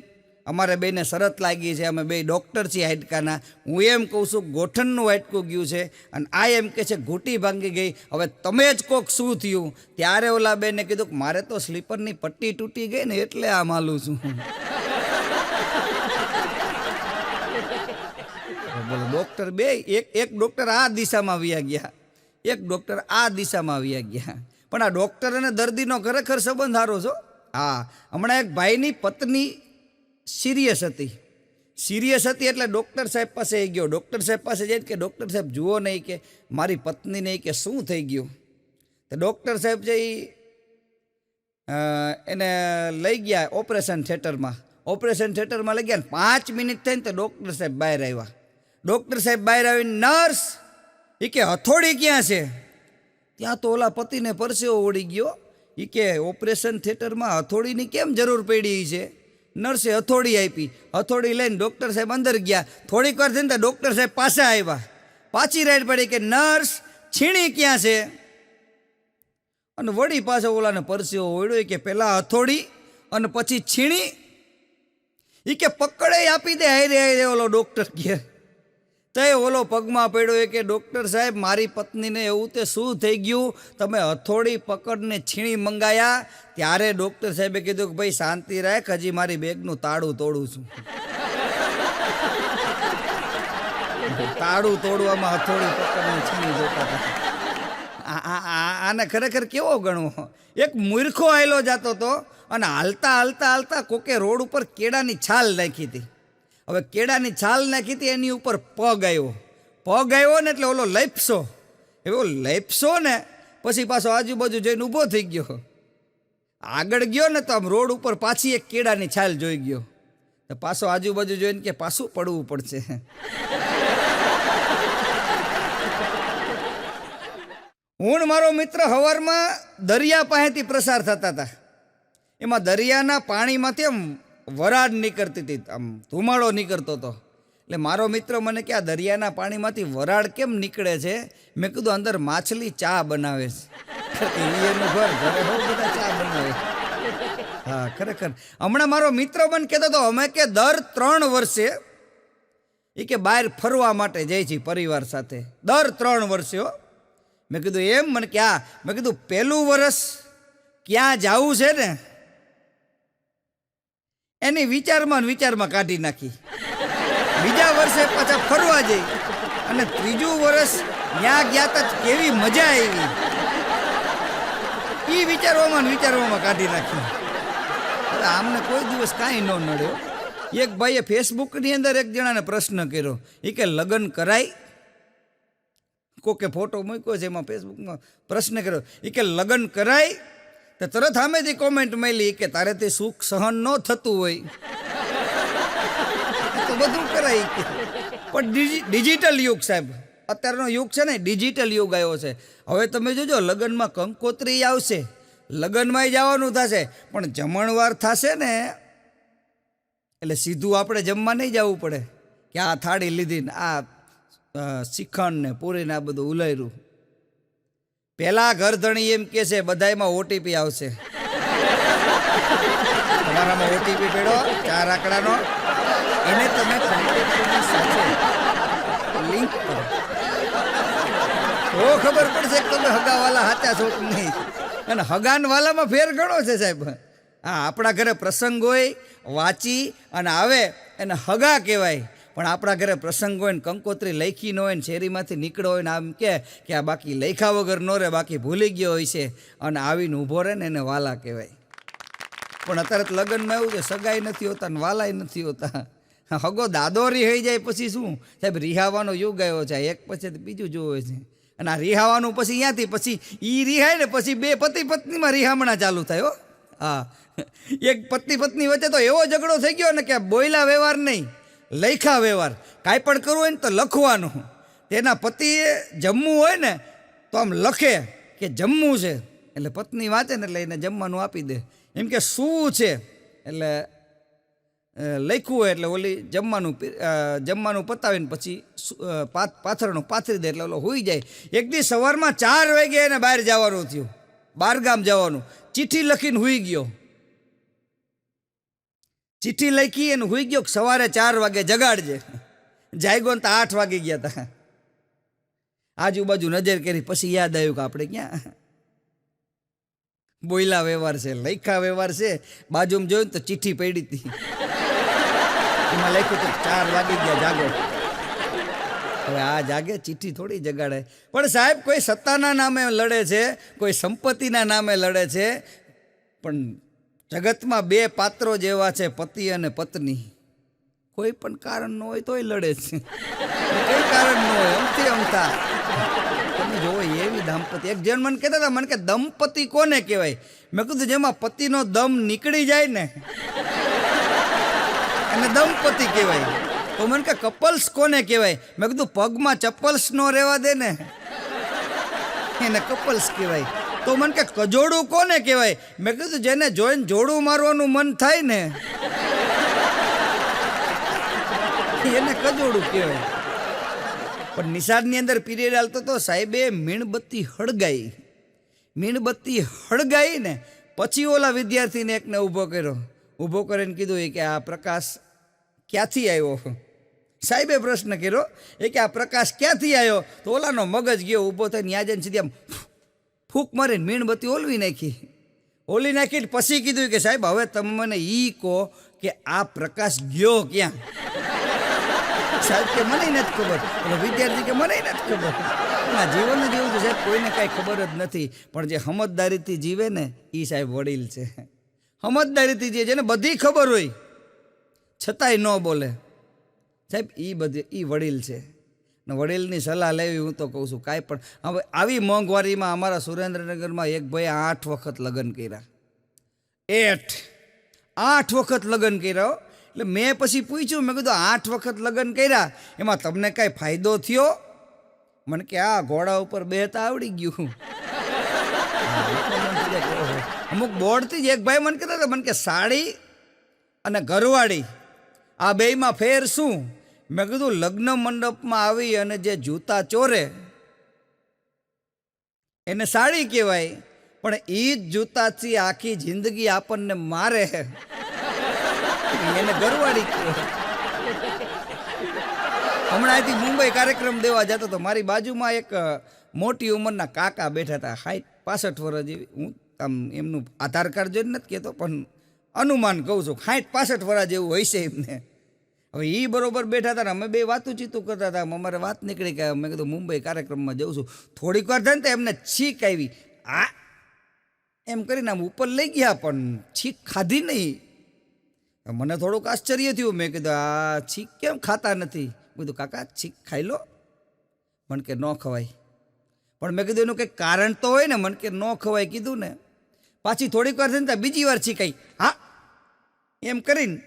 અમારે બેને શરત લાગી છે, અમે બે ડૉક્ટર છીએ હાડકાના. હું એમ કહું છું ગોઠણનું હાડકું ગયું છે અને આ એમ કહે છે ઘૂંટી ભાંગી ગઈ. હવે તમે જ કોક શું થયું. ત્યારે ઓલા બેને કીધું કે મારે તો સ્લીપરની પટ્ટી તૂટી ગઈ ને એટલે આમ હાલું છું. બોલો ડૉક્ટર બે એક ડૉક્ટર આ દિશામાં આવ્યા ગયા, એક ડૉક્ટર આ દિશામાં આવ્યા ગયા. પણ આ ડૉક્ટર અને દર્દીનો ખરેખર સંબંધ સારો છો. હા હમણાં એક ભાઈની પત્ની સિરિયસ હતી એટલે ડૉક્ટર સાહેબ પાસે ગયો. ડૉક્ટર સાહેબ પાસે જઈને કે ડૉક્ટર સાહેબ જુઓ નહીં કે મારી પત્નીને કે શું થઈ ગયું. તો ડૉક્ટર સાહેબ જે એને લઈ ગયા ઓપરેશન થિયેટરમાં લઈ ગયા. 5 મિનિટ થઈને તો ડૉક્ટર સાહેબ બહાર આવ્યા. ડૉક્ટર સાહેબ બહાર આવીને નર્સ એ કે હથોડી ક્યાં છે. ત્યાં તો ઓલા પતિને પરસેવો ઓળી ગયો. એ કે ઓપરેશન થિયેટરમાં હથોડીની કેમ જરૂર પડી છે. નર્સે હથોડી આપી. હથોડી લઈને ડૉક્ટર સાહેબ અંદર ગયા. થોડીક વાર થઈને તો ડૉક્ટર સાહેબ પાસે આવ્યા. પાછી રાઈડ પડી કે નર્સ છીણી ક્યાં છે. અને વળી પાછો ઓલાને પરસેવો ઓળ્યો કે પહેલાં હથોડી અને પછી છીણી. એ કે પકડે આપી દે હારે ઓલો ડૉક્ટર કહે. તો એ ઓલો પગમાં પડ્યો કે ડૉક્ટર સાહેબ મારી પત્નીને એવું તે શું થઈ ગયું, તમે હથોડી પકડને છીણી મંગાયા. ત્યારે ડૉક્ટર સાહેબે કીધું કે ભાઈ શાંતિ રાખ, હજી મારી બેગનું તાળું તોડું છું. તાળું તોડવામાં હથોડી પકડને છીણી જોતા હતા. આ આને ખરેખર કેવો ગણવો? એક મૂર્ખો આયલો જતો હતો અને હાલતા હાલતા હાલતા કોકે રોડ ઉપર કેળાની છાલ નાખી હતી. હવે કેળાની છાલ નાખી હતી, એની ઉપર પગ આવ્યો ને એટલે ઓલો લપસો, એવો લપસો ને પછી પાછો આજુબાજુ જોઈને ઊભો થઈ ગયો. આગળ ગયો ને તો આમ રોડ ઉપર પાછી એક કેળાની છાલ જોઈ ગયો, તો પાછો આજુબાજુ જોઈને કે પાછું પડવું પડશે. હું મારો મિત્ર હવારમાં દરિયા પાસેથી પ્રસાર થતા હતા. એમાં દરિયાના પાણીમાંથી આમ વરાળ નીકળતી હતી, આમ ધુમાડો નીકળતો હતો. એટલે મારો મિત્ર મને કે આ દરિયાના પાણીમાંથી વરાળ કેમ નીકળે છે? મેં કીધું અંદર માછલી ચા બનાવે છે. એનું ઘર ઘરે બહુ બધા ચા બનાવે. હા ખરેખર. હમણાં મારો મિત્ર મને કહેતો હતો અમે કે દર 3 વર્ષે એ કે બહાર ફરવા માટે જાય છે પરિવાર સાથે, દર 3 વર્ષે હો. મેં કીધું એમ? મને ક્યાં? મેં કીધું પહેલું વર્ષ ક્યાં જવું છે ને એની વિચારમાં કાઢી નાખી. બીજા વર્ષે પાછા ફરવા જઈ અને ત્રીજું વર્ષ ત્યાં ગયા તા કેવી મજા આવી એ વિચારવામાં કાઢી નાખી. આમને કોઈ દિવસ કાંઈ ન નડ્યો. એક ભાઈએ ફેસબુકની અંદર એક જણાને પ્રશ્ન કર્યો, એ કે લગ્ન કરાય? કોકે ફોટો મૂક્યો છે એમાં ફેસબુકમાં પ્રશ્ન કર્યો, એ કે લગ્ન કરાય? તો તરત સામેથી કોમેન્ટ મળી કે તારે તે સુખ સહન ન થતું હોય તો બધું કરાય. પણ ડિજિટલ યુગ સાહેબ, અત્યારનો યુગ છે ને ડિજિટલ યુગ આવ્યો છે. હવે તમે જોજો લગ્નમાં કંકોત્રી આવશે, લગ્નમાંય જવાનું થશે, પણ જમણવાર થશે ને એટલે સીધું આપણે જમવા નહીં જવું પડે કે આ થાળી લીધી ને આ શ્રીખંડ ને પૂરી ને આ બધું ઉલાયરું. પેલા ઘરધણી એમ કે છે બધાયમાં ઓટીપી આવશે, તમારામાં ઓટીપી પેડો 4 આંકડાનો, એને તમે કંકોત્રીની સાથે લિંક કરો તો ખબર પડશે કે તમે હગાવાલા સાચા છો કે નહીં. અને હગાનવાલામાં ફેર ઘણો છે સાહેબ. હા, આપણા ઘરે પ્રસંગ હોય વાંચી અને આવે એને હગા કહેવાય, પણ આપણા ઘરે પ્રસંગ હોય ને કંકોત્રી લખી ન હોય ને શેરીમાંથી નીકળો હોય ને આમ કે આ બાકી લખ્યા વગર ન રહે, બાકી ભૂલી ગયો હોય છે અને આવીને ઊભો રહે ને એને વાલા કહેવાય. પણ અત્યારે તો લગ્નમાં એવું છે સગાઈ નથી હોતા ને વાલાય નથી હોતા. હગો દાદોરી થઈ જાય પછી શું સાહેબ, રિહાવાનો યુગ આવ્યો છે, એક પછી બીજું જોવે છે. અને આ રિહાવાનું પછી અહીંયાથી પછી એ રિહાય ને પછી 2 પતિ પત્નીમાં રિહામણા ચાલુ થાય હો. હા, એક પતિ પત્ની વચ્ચે તો એવો ઝઘડો થઈ ગયો ને કે બોયલા વ્યવહાર નહીં, લખ્યા વ્યવહાર. કાંઈ પણ કરવું હોય ને તો લખવાનું. તેના પતિએ જમવું હોય ને તો આમ લખે કે જમવું છે, એટલે પત્ની વાંચે ને એટલે એને જમવાનું આપી દે. એમ કે શું છે એટલે લખ્યું હોય એટલે ઓલી જમવાનું પતાવીને પછી પાથરણું પાથરી દે એટલે ઓલો હોઈ જાય. એક દી સવારમાં 4 વાગે એને બહાર જવાનું થયું, બહારગામ જવાનું. ચિઠ્ઠી લખીને હુઈ ગયો, ચિઠ્ઠી લખી અને હુઈ ગયો. સવારે 4 વાગે જગાડજે, જાગ્યો ને તો 8 વાગી ગયા હતા. આજુબાજુ નજર કરી પછી યાદ આવ્યું કે આપણે ક્યાં બોયલા વ્યવહાર છે, લખ્યા વ્યવહાર છે. બાજુમાં જોયું તો ચિઠ્ઠી પડી હતી, એમાં લખ્યું તો 4 વાગી ગયા જાગો. હવે આ જાગે ચિઠ્ઠી થોડી જગાડે. પણ સાહેબ કોઈ સત્તાના નામે લડે છે, કોઈ સંપત્તિના નામે લડે છે, પણ જગતમાં 2 પાત્રો જેવા છે પતિ અને પત્ની. કોઈ પણ કારણ ન હોય તોય લડે છે, કોઈ કારણ ન હોય અમથી અમથા. તમે જોવો એવી દાંપત્ય. એક જણ મને કહેતા હતા, મને કે દંપતિ કોને કહેવાય? મેં કીધું જેમાં પતિનો દમ નીકળી જાય ને એને દંપતિ કહેવાય. તો મને કે કપલ્સ કોને કહેવાય? મેં કીધું પગમાં ચપ્પલ્સ ન રહેવા દે ને એને કપલ્સ કહેવાય. તો મને કે કજોડું કોને કહેવાય? મેં કીધું જેને જોઈને જોડું મારવાનું મન થાય ને એને કજોડું કહેવાય. પણ નિશાળની અંદર પીરિયડ હાલતો તો સાહેબે મીણબત્તી હળગાઈ ને પછી ઓલા વિદ્યાર્થીને એકને ઊભો કરીને કીધું કે આ પ્રકાશ ક્યાંથી આવ્યો? સાહેબે પ્રશ્ન કર્યો કે આ પ્રકાશ ક્યાંથી આવ્યો? તો ઓલાનો મગજ ગયો, ઊભો થઈને ન્યા જઈને સીધી આમ ફૂંક મારીને મીણબત્તી ઓલવી નાખી પછી કીધું કે સાહેબ હવે તમે મને કહો કે આ પ્રકાશ ગયો ક્યાં? સાહેબ કે મને નથી ખબર, એટલે વિદ્યાર્થી કે મને નથી ખબર. ના, જીવન જ એવું છે સાહેબ, કોઈને કાંઈ ખબર જ નથી. પણ જે સમજદારીથી જીવે ને એ સાહેબ વડીલ છે. સમજદારીથી જે છે ને બધી ખબર હોય છતાંય ન બોલે સાહેબ, એ વડીલ છે. ને વડીલની સલાહ લેવી હું તો કહું છું કાંઈ પણ. હવે આવી મોંઘવારીમાં અમારા સુરેન્દ્રનગરમાં એક ભાઈ 8 વખત લગ્ન કર્યા. 8 વખત લગ્ન કર્યા. એટલે મેં પછી પૂછ્યું, મેં કીધું 8 વખત લગ્ન કર્યા એમાં તમને કાંઈ ફાયદો થયો? મને કે આ ઘોડા ઉપર બેહતા આવડી ગયું. અમુક બોર્ડથી જ એક ભાઈ મને કહેતા હતા, મને કે સાડી અને ઘરવાળી આ બેયમાં ફેર શું? મેં કીધું લગ્ન મંડપમાં આવી અને જે જૂતા ચોરે એને સાડી કહેવાય, પણ એ જ જૂતાથી આખી જિંદગી આપણને મારે એને ઘરવાળી કહેવાય. હમણાં અહીંથી મુંબઈ કાર્યક્રમ દેવા જતો હતો, મારી બાજુમાં એક મોટી ઉંમરના કાકા બેઠા હતા, 65 વર્ષ જેવી. હું આમ એમનું આધાર કાર્ડ જોઈને નથી કહેતો, પણ અનુમાન કહું છું 65 વર્ષ જેવું હોય છે એમને. હવે એ બરોબર બેઠા હતા ને અમે બે વાતું કરતા હતા. અમારે વાત નીકળી કે મેં કીધું મુંબઈ કાર્યક્રમમાં જઉં છું. થોડીક વાર થાય ને તો એમને છીક આવી. આ એમ કરીને આમ ઉપર લઈ ગયા પણ છીક ખાધી નહીં. મને થોડુંક આશ્ચર્ય થયું. મેં કીધું આ છીક કેમ ખાતા નથી? મેં કીધું કાકા છીક ખાઈ લો. મને કે ન ખવાય. પણ મેં કીધું એનું કંઈક કારણ તો હોય ને. મને કે ન ખવાય કીધું ને, પાછી થોડીક વાર થઈને બીજી વાર છીકાઈ. હા એમ કરીને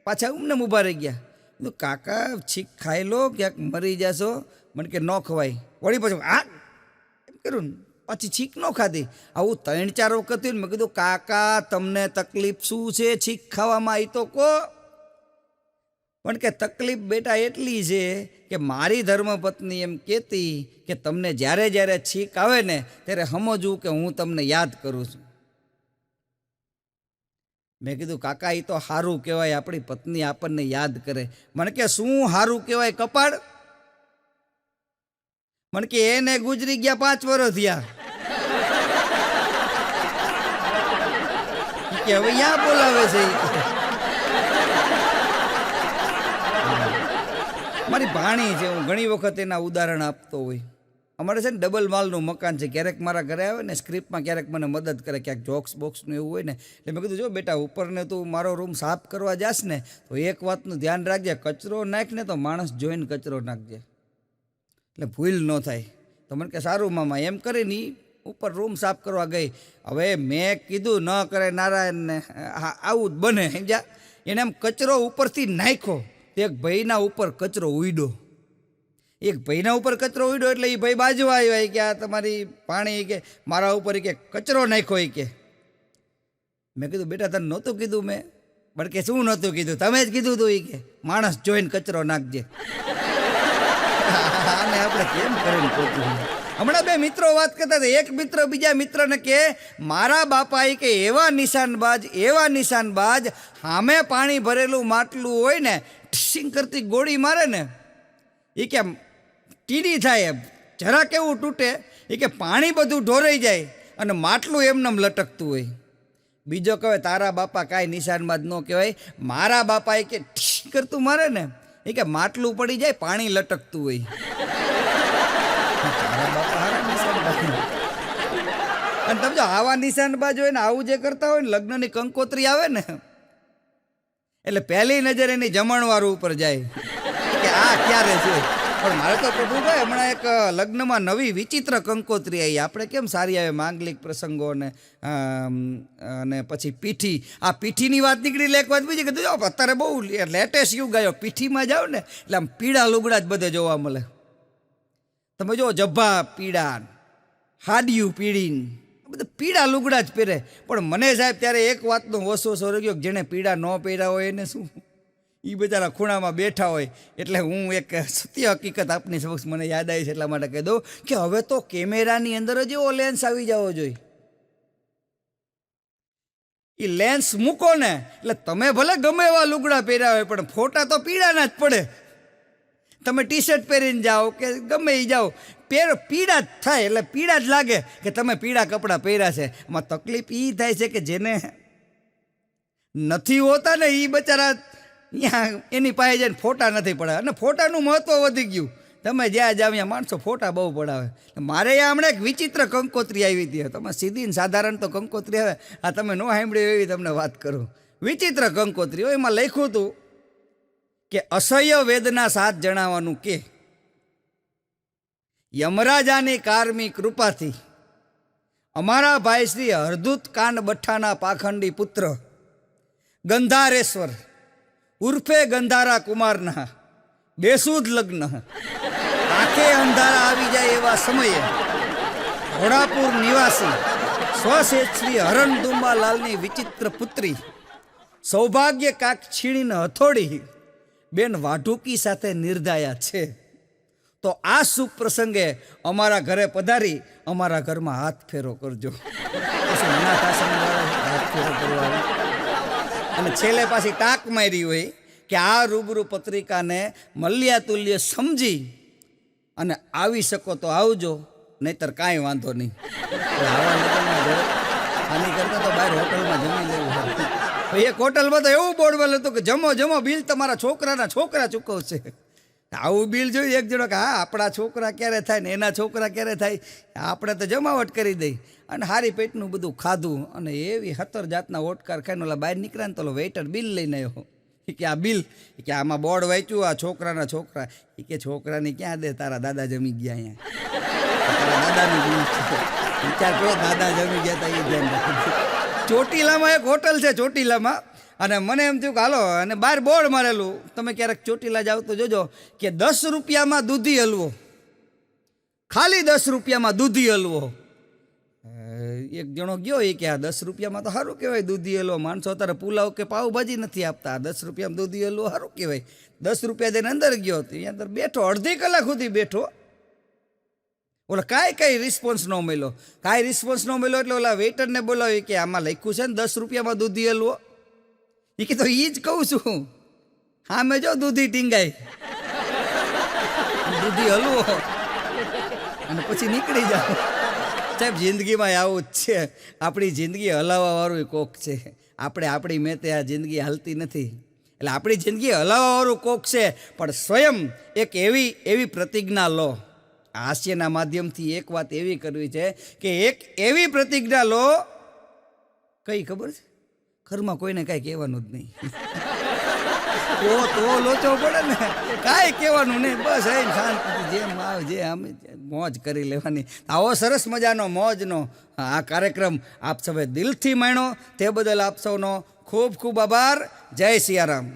પાછા ઉમને ઊભા રહી ગયા. કીધું કાકા છીક ખાઈ લો, ક્યાંક મરી જશો. મને કે ન ખવાય. વળી પાછું હા એમ કર્યું ને, પાછી છીક ન ખાધી. આવું 3-4 વખત થયું ને. મેં કીધું કાકા તમને તકલીફ શું છે છીક ખાવામાં? એ તો કહો. પણ કે તકલીફ બેટા એટલી છે કે મારી ધર્મપત્ની એમ કહેતી કે તમને જ્યારે જ્યારે છીક આવે ને ત્યારે સમજવું કે હું તમને યાદ કરું છું. મેં કીધું કાકા એ તો સારું કહેવાય, આપણી પત્ની આપણને યાદ કરે. મને કે શું સારું કહેવાય કપાળ? મને કે એને ગુજરી ગયા 5 વર્ષ થયા કે હવે યા બોલાવે છે. મારી ભાણી છે, હું ઘણી વખત એના ઉદાહરણ આપતો હોય. અમારે છે ને ડબલ માલનું મકાન છે. ક્યારેક મારા ઘરે આવે ને સ્ક્રિપ્ટમાં ક્યારેક મને મદદ કરે, ક્યાંક જોક્સ બોક્સનું એવું હોય ને. એટલે મેં કીધું જો બેટા ઉપરને તું મારો રૂમ સાફ કરવા જાસ ને તો એક વાતનું ધ્યાન રાખજે, કચરો નાખ ને તો માણસ જોઈને કચરો નાખજે, એટલે ભૂલ ન થાય. તો મને કે સારું મામા. એમ કરીને ઉપર રૂમ સાફ કરવા ગઈ. હવે મેં કીધું ન કરે નારાયણને આવું જ બને સમજ્યા. એને એમ કચરો ઉપરથી નાખ્યો. એક ભાઈના ઉપર કચરો ઉડ્યો. એક ભાઈના ઉપર કચરો ઉડ્યો એટલે એ ભાઈ બાજુ આવ્યો કે આ તમારી પાણી કે મારા ઉપર કે કચરો નાખ્યો એ કે. મેં કીધું બેટા તને નહોતું કીધું મેં? પણ કે શું નહોતું કીધું? તમે જ કીધું તું એ કે માણસ જોઈને કચરો નાખજે. આને આપણે કેમ કરીને પહોંચ્યું? હમણાં 2 મિત્રો વાત કરતા હતા. એક મિત્ર બીજા મિત્રને કે મારા બાપા એ કે એવા નિશાનબાજ સામે પાણી ભરેલું માટલું હોય ને ઠીંગ કરતી ગોળી મારે ને એ કે ટીડી થાય, જરા કેવું તૂટે. એ કે પાણી બધું ઢોરાઈ જાય અને માટલું એમનેમ લટકતું હોય. બીજો કહે તારા બાપા કાંઈ નિશાનબાજ ન કહેવાય. મારા બાપા એ કે ઠીંગ કરતું મારે ને એ કે માટલું પડી જાય, પાણી લટકતું હોય. અને તમે જો આવા નિશાનબાજ હોય ને આવું જે કરતા હોય ને, લગ્નની કંકોત્રી આવે ને એટલે પહેલી નજર એની જમણવાર ઉપર જાય કે આ ક્યારે છે. પણ મારે તો પ્રભુભાઈ હમણાં એક લગ્નમાં નવી વિચિત્ર કંકોત્રી આવી. આપણે કેમ સારી આવે માંગલિક પ્રસંગો અને પછી પીઠી. આ પીઠીની વાત નીકળી એટલે એક વાત બીજી કે અત્યારે બહુ લેટેસ્ટ યુગ આવ્યો. પીઠીમાં જાઓ ને એટલે આમ પીળા લુગડા જ બધે જોવા મળે. તમે જો જભ્ભા પીળા, હાડિયું પીળીન, બધા પીળા લુગડા જ પહેરે. પણ મને સાહેબ ત્યારે એક વાતનો વસવસો રહી ગયો કે જેણે પીળા ન પહેર્યા હોય એને શું, એ બધાના ખૂણામાં બેઠા હોય. એટલે હું એક સત્ય હકીકત આપની સમક્ષ મને યાદ આવી છે એટલા માટે કહી દઉં કે હવે તો કેમેરાની અંદર જ એવો લેન્સ આવી જવો જોઈએ. એ લેન્સ મૂકો ને એટલે તમે ભલે ગમે એવા લુગડા પહેર્યા હોય પણ ફોટા તો પીળાના જ પડે. તમે ટી શર્ટ પહેરીને જાઓ કે ગમે એ જાઓ, પીળા જ થાય એટલે પીળા જ લાગે કે તમે પીળા કપડાં પહેર્યા છે. એમાં તકલીફ એ થાય છે કે જેને નથી હોતા ને એ બચારા ત્યાં એની પાસે જઈને ફોટા નથી પડાવે અને ફોટાનું મહત્ત્વ વધી ગયું. તમે જ્યાં જાવ ત્યાં માણસો ફોટા બહુ પડાવે. મારે અહીંયા હમણાં એક વિચિત્ર કંકોત્રી આવી હતી. તમે સીધી ને સાધારણ તો કંકોત્રી આવે, આ તમે ન સાંભળ્યું એવી તમને વાત કરું. વિચિત્ર કંકોત્રી હોય, એમાં લખ્યું હતું કે અસહ્ય વેદના સાથ જણાવવાનું કે યમરાજાની કારમી કૃપાથી અમારા ભાઈ શ્રી હરદૂત કાંડ બઠ્ઠાના પાખંડી પુત્ર ગંધારેશ્વર ઉર્ફે ગંધારા કુમારના બેસુદ લગ્ન આંખે અંધારા આવી જાય એવા સમયે ઘોડાપુર નિવાસી સ્વશેષ શ્રી હરણદુંબાલાલની વિચિત્ર પુત્રી સૌભાગ્ય કાક છીણીને હથોડી બેન વાઢુકી સાથે નિર્ધાયા છે. તો આ શુભ પ્રસંગે અમારા ઘરે પધારી અમારા ઘરમાં હાથ ફેરો કરજો. પછી અનાથ આશ્રમવાળા હાથ ફેરો કરવા આવે. અને છેલ્લે પાછી ટાંક મારી હોય કે આ રૂબરૂ પત્રિકાને મલ્યાતુલ્ય સમજી અને આવી શકો તો આવજો, નહીતર કાંઈ વાંધો નહીં. આની કરતાં તો બહાર હોટલમાં જમી લેવું. એક હોટલમાં તો એવું બોર્ડ વાળું હતું કે જમો જમો, બિલ તમારા છોકરાના છોકરા ચૂકવશે. આવું બિલ જોયું એક જણો કે હા આપણા છોકરા ક્યારે થાય ને એના છોકરા ક્યારે થાય, આપણે તો જમાવટ કરી દઈ. અને હારી પેટનું બધું ખાધું અને એવી 17 જાતના ઓટકાર ખાઈને ઓલા બહાર નીકળ્યા ને તો વેઇટર બિલ લઈને આવ્યો કે આ બિલ, કે આમાં બોર્ડ વાંચ્યું આ છોકરાના છોકરા. એ કે છોકરાની ક્યાં દે, તારા દાદા જમી ગયા અહીંયા, તારા દાદાની બિલ છે. વિચાર કરો, દાદા જમી ગયા હતા એ ધ્યાન રાખો. ચોટીલામાં એક હોટલ છે ચોટીલામાં, અને મને એમ થયું કે હાલો, અને બહાર બોર્ડ મારેલું, તમે ક્યારેક ચોટીલા જાવ તો જોજો કે 10 રૂપિયામાં દૂધી હલવો, ખાલી 10 રૂપિયામાં દૂધી હલવો. એક જણો ગયો એ કે આ 10 રૂપિયામાં તો સારું કહેવાય દૂધી હલવો, માણસો અત્યારે પુલાવ કે પાવભાજી નથી આપતા, 10 રૂપિયામાં દૂધી હલવો સારું કહેવાય. 10 રૂપિયા દઈને અંદર ગયો, ત્યાં અંદર બેઠો, અડધી કલાક સુધી બેઠો. ઓલા કાંઈ રિસ્પોન્સ ન મળ્યો, કાંઈ રિસ્પોન્સ ન મળ્યો. એટલે ઓલા વેઇટરને બોલાવી કે આમાં લખ્યું છે ને 10 રૂપિયામાં દૂધી હલવો. એ કે તો એ જ કહું છું, હા મેં જો દૂધી ટીંગાઈ, દૂધી હલવો અને પછી નીકળી જાઓ. સાહેબ જિંદગીમાં આવું જ છે, આપણી જિંદગી હલાવવાવાળું કોક છે. આપણે આપણી મેતે આ જિંદગી હાલતી નથી. એટલે આપણી જિંદગી હલાવવાવાળું કોક છે, પણ સ્વયં એક એવી પ્રતિજ્ઞા લો. હાસ્યના માધ્યમથી એક વાત એવી કરવી છે કે એક એવી પ્રતિજ્ઞા લો, કઈ ખબર છે, ઘરમાં કોઈને કાંઈ કહેવાનું જ નહીં. તો લોચો પડે ને, કાંઈ કહેવાનું નહીં, બસ એ શાંતિથી જેમ આવે જે આમ મોજ કરી લેવાની. આવો સરસ મજાનો મોજનો આ કાર્યક્રમ આપ સૌએ દિલથી માણ્યો, તે બદલ આપ સૌનો ખૂબ ખૂબ આભાર. જય સિયારામ.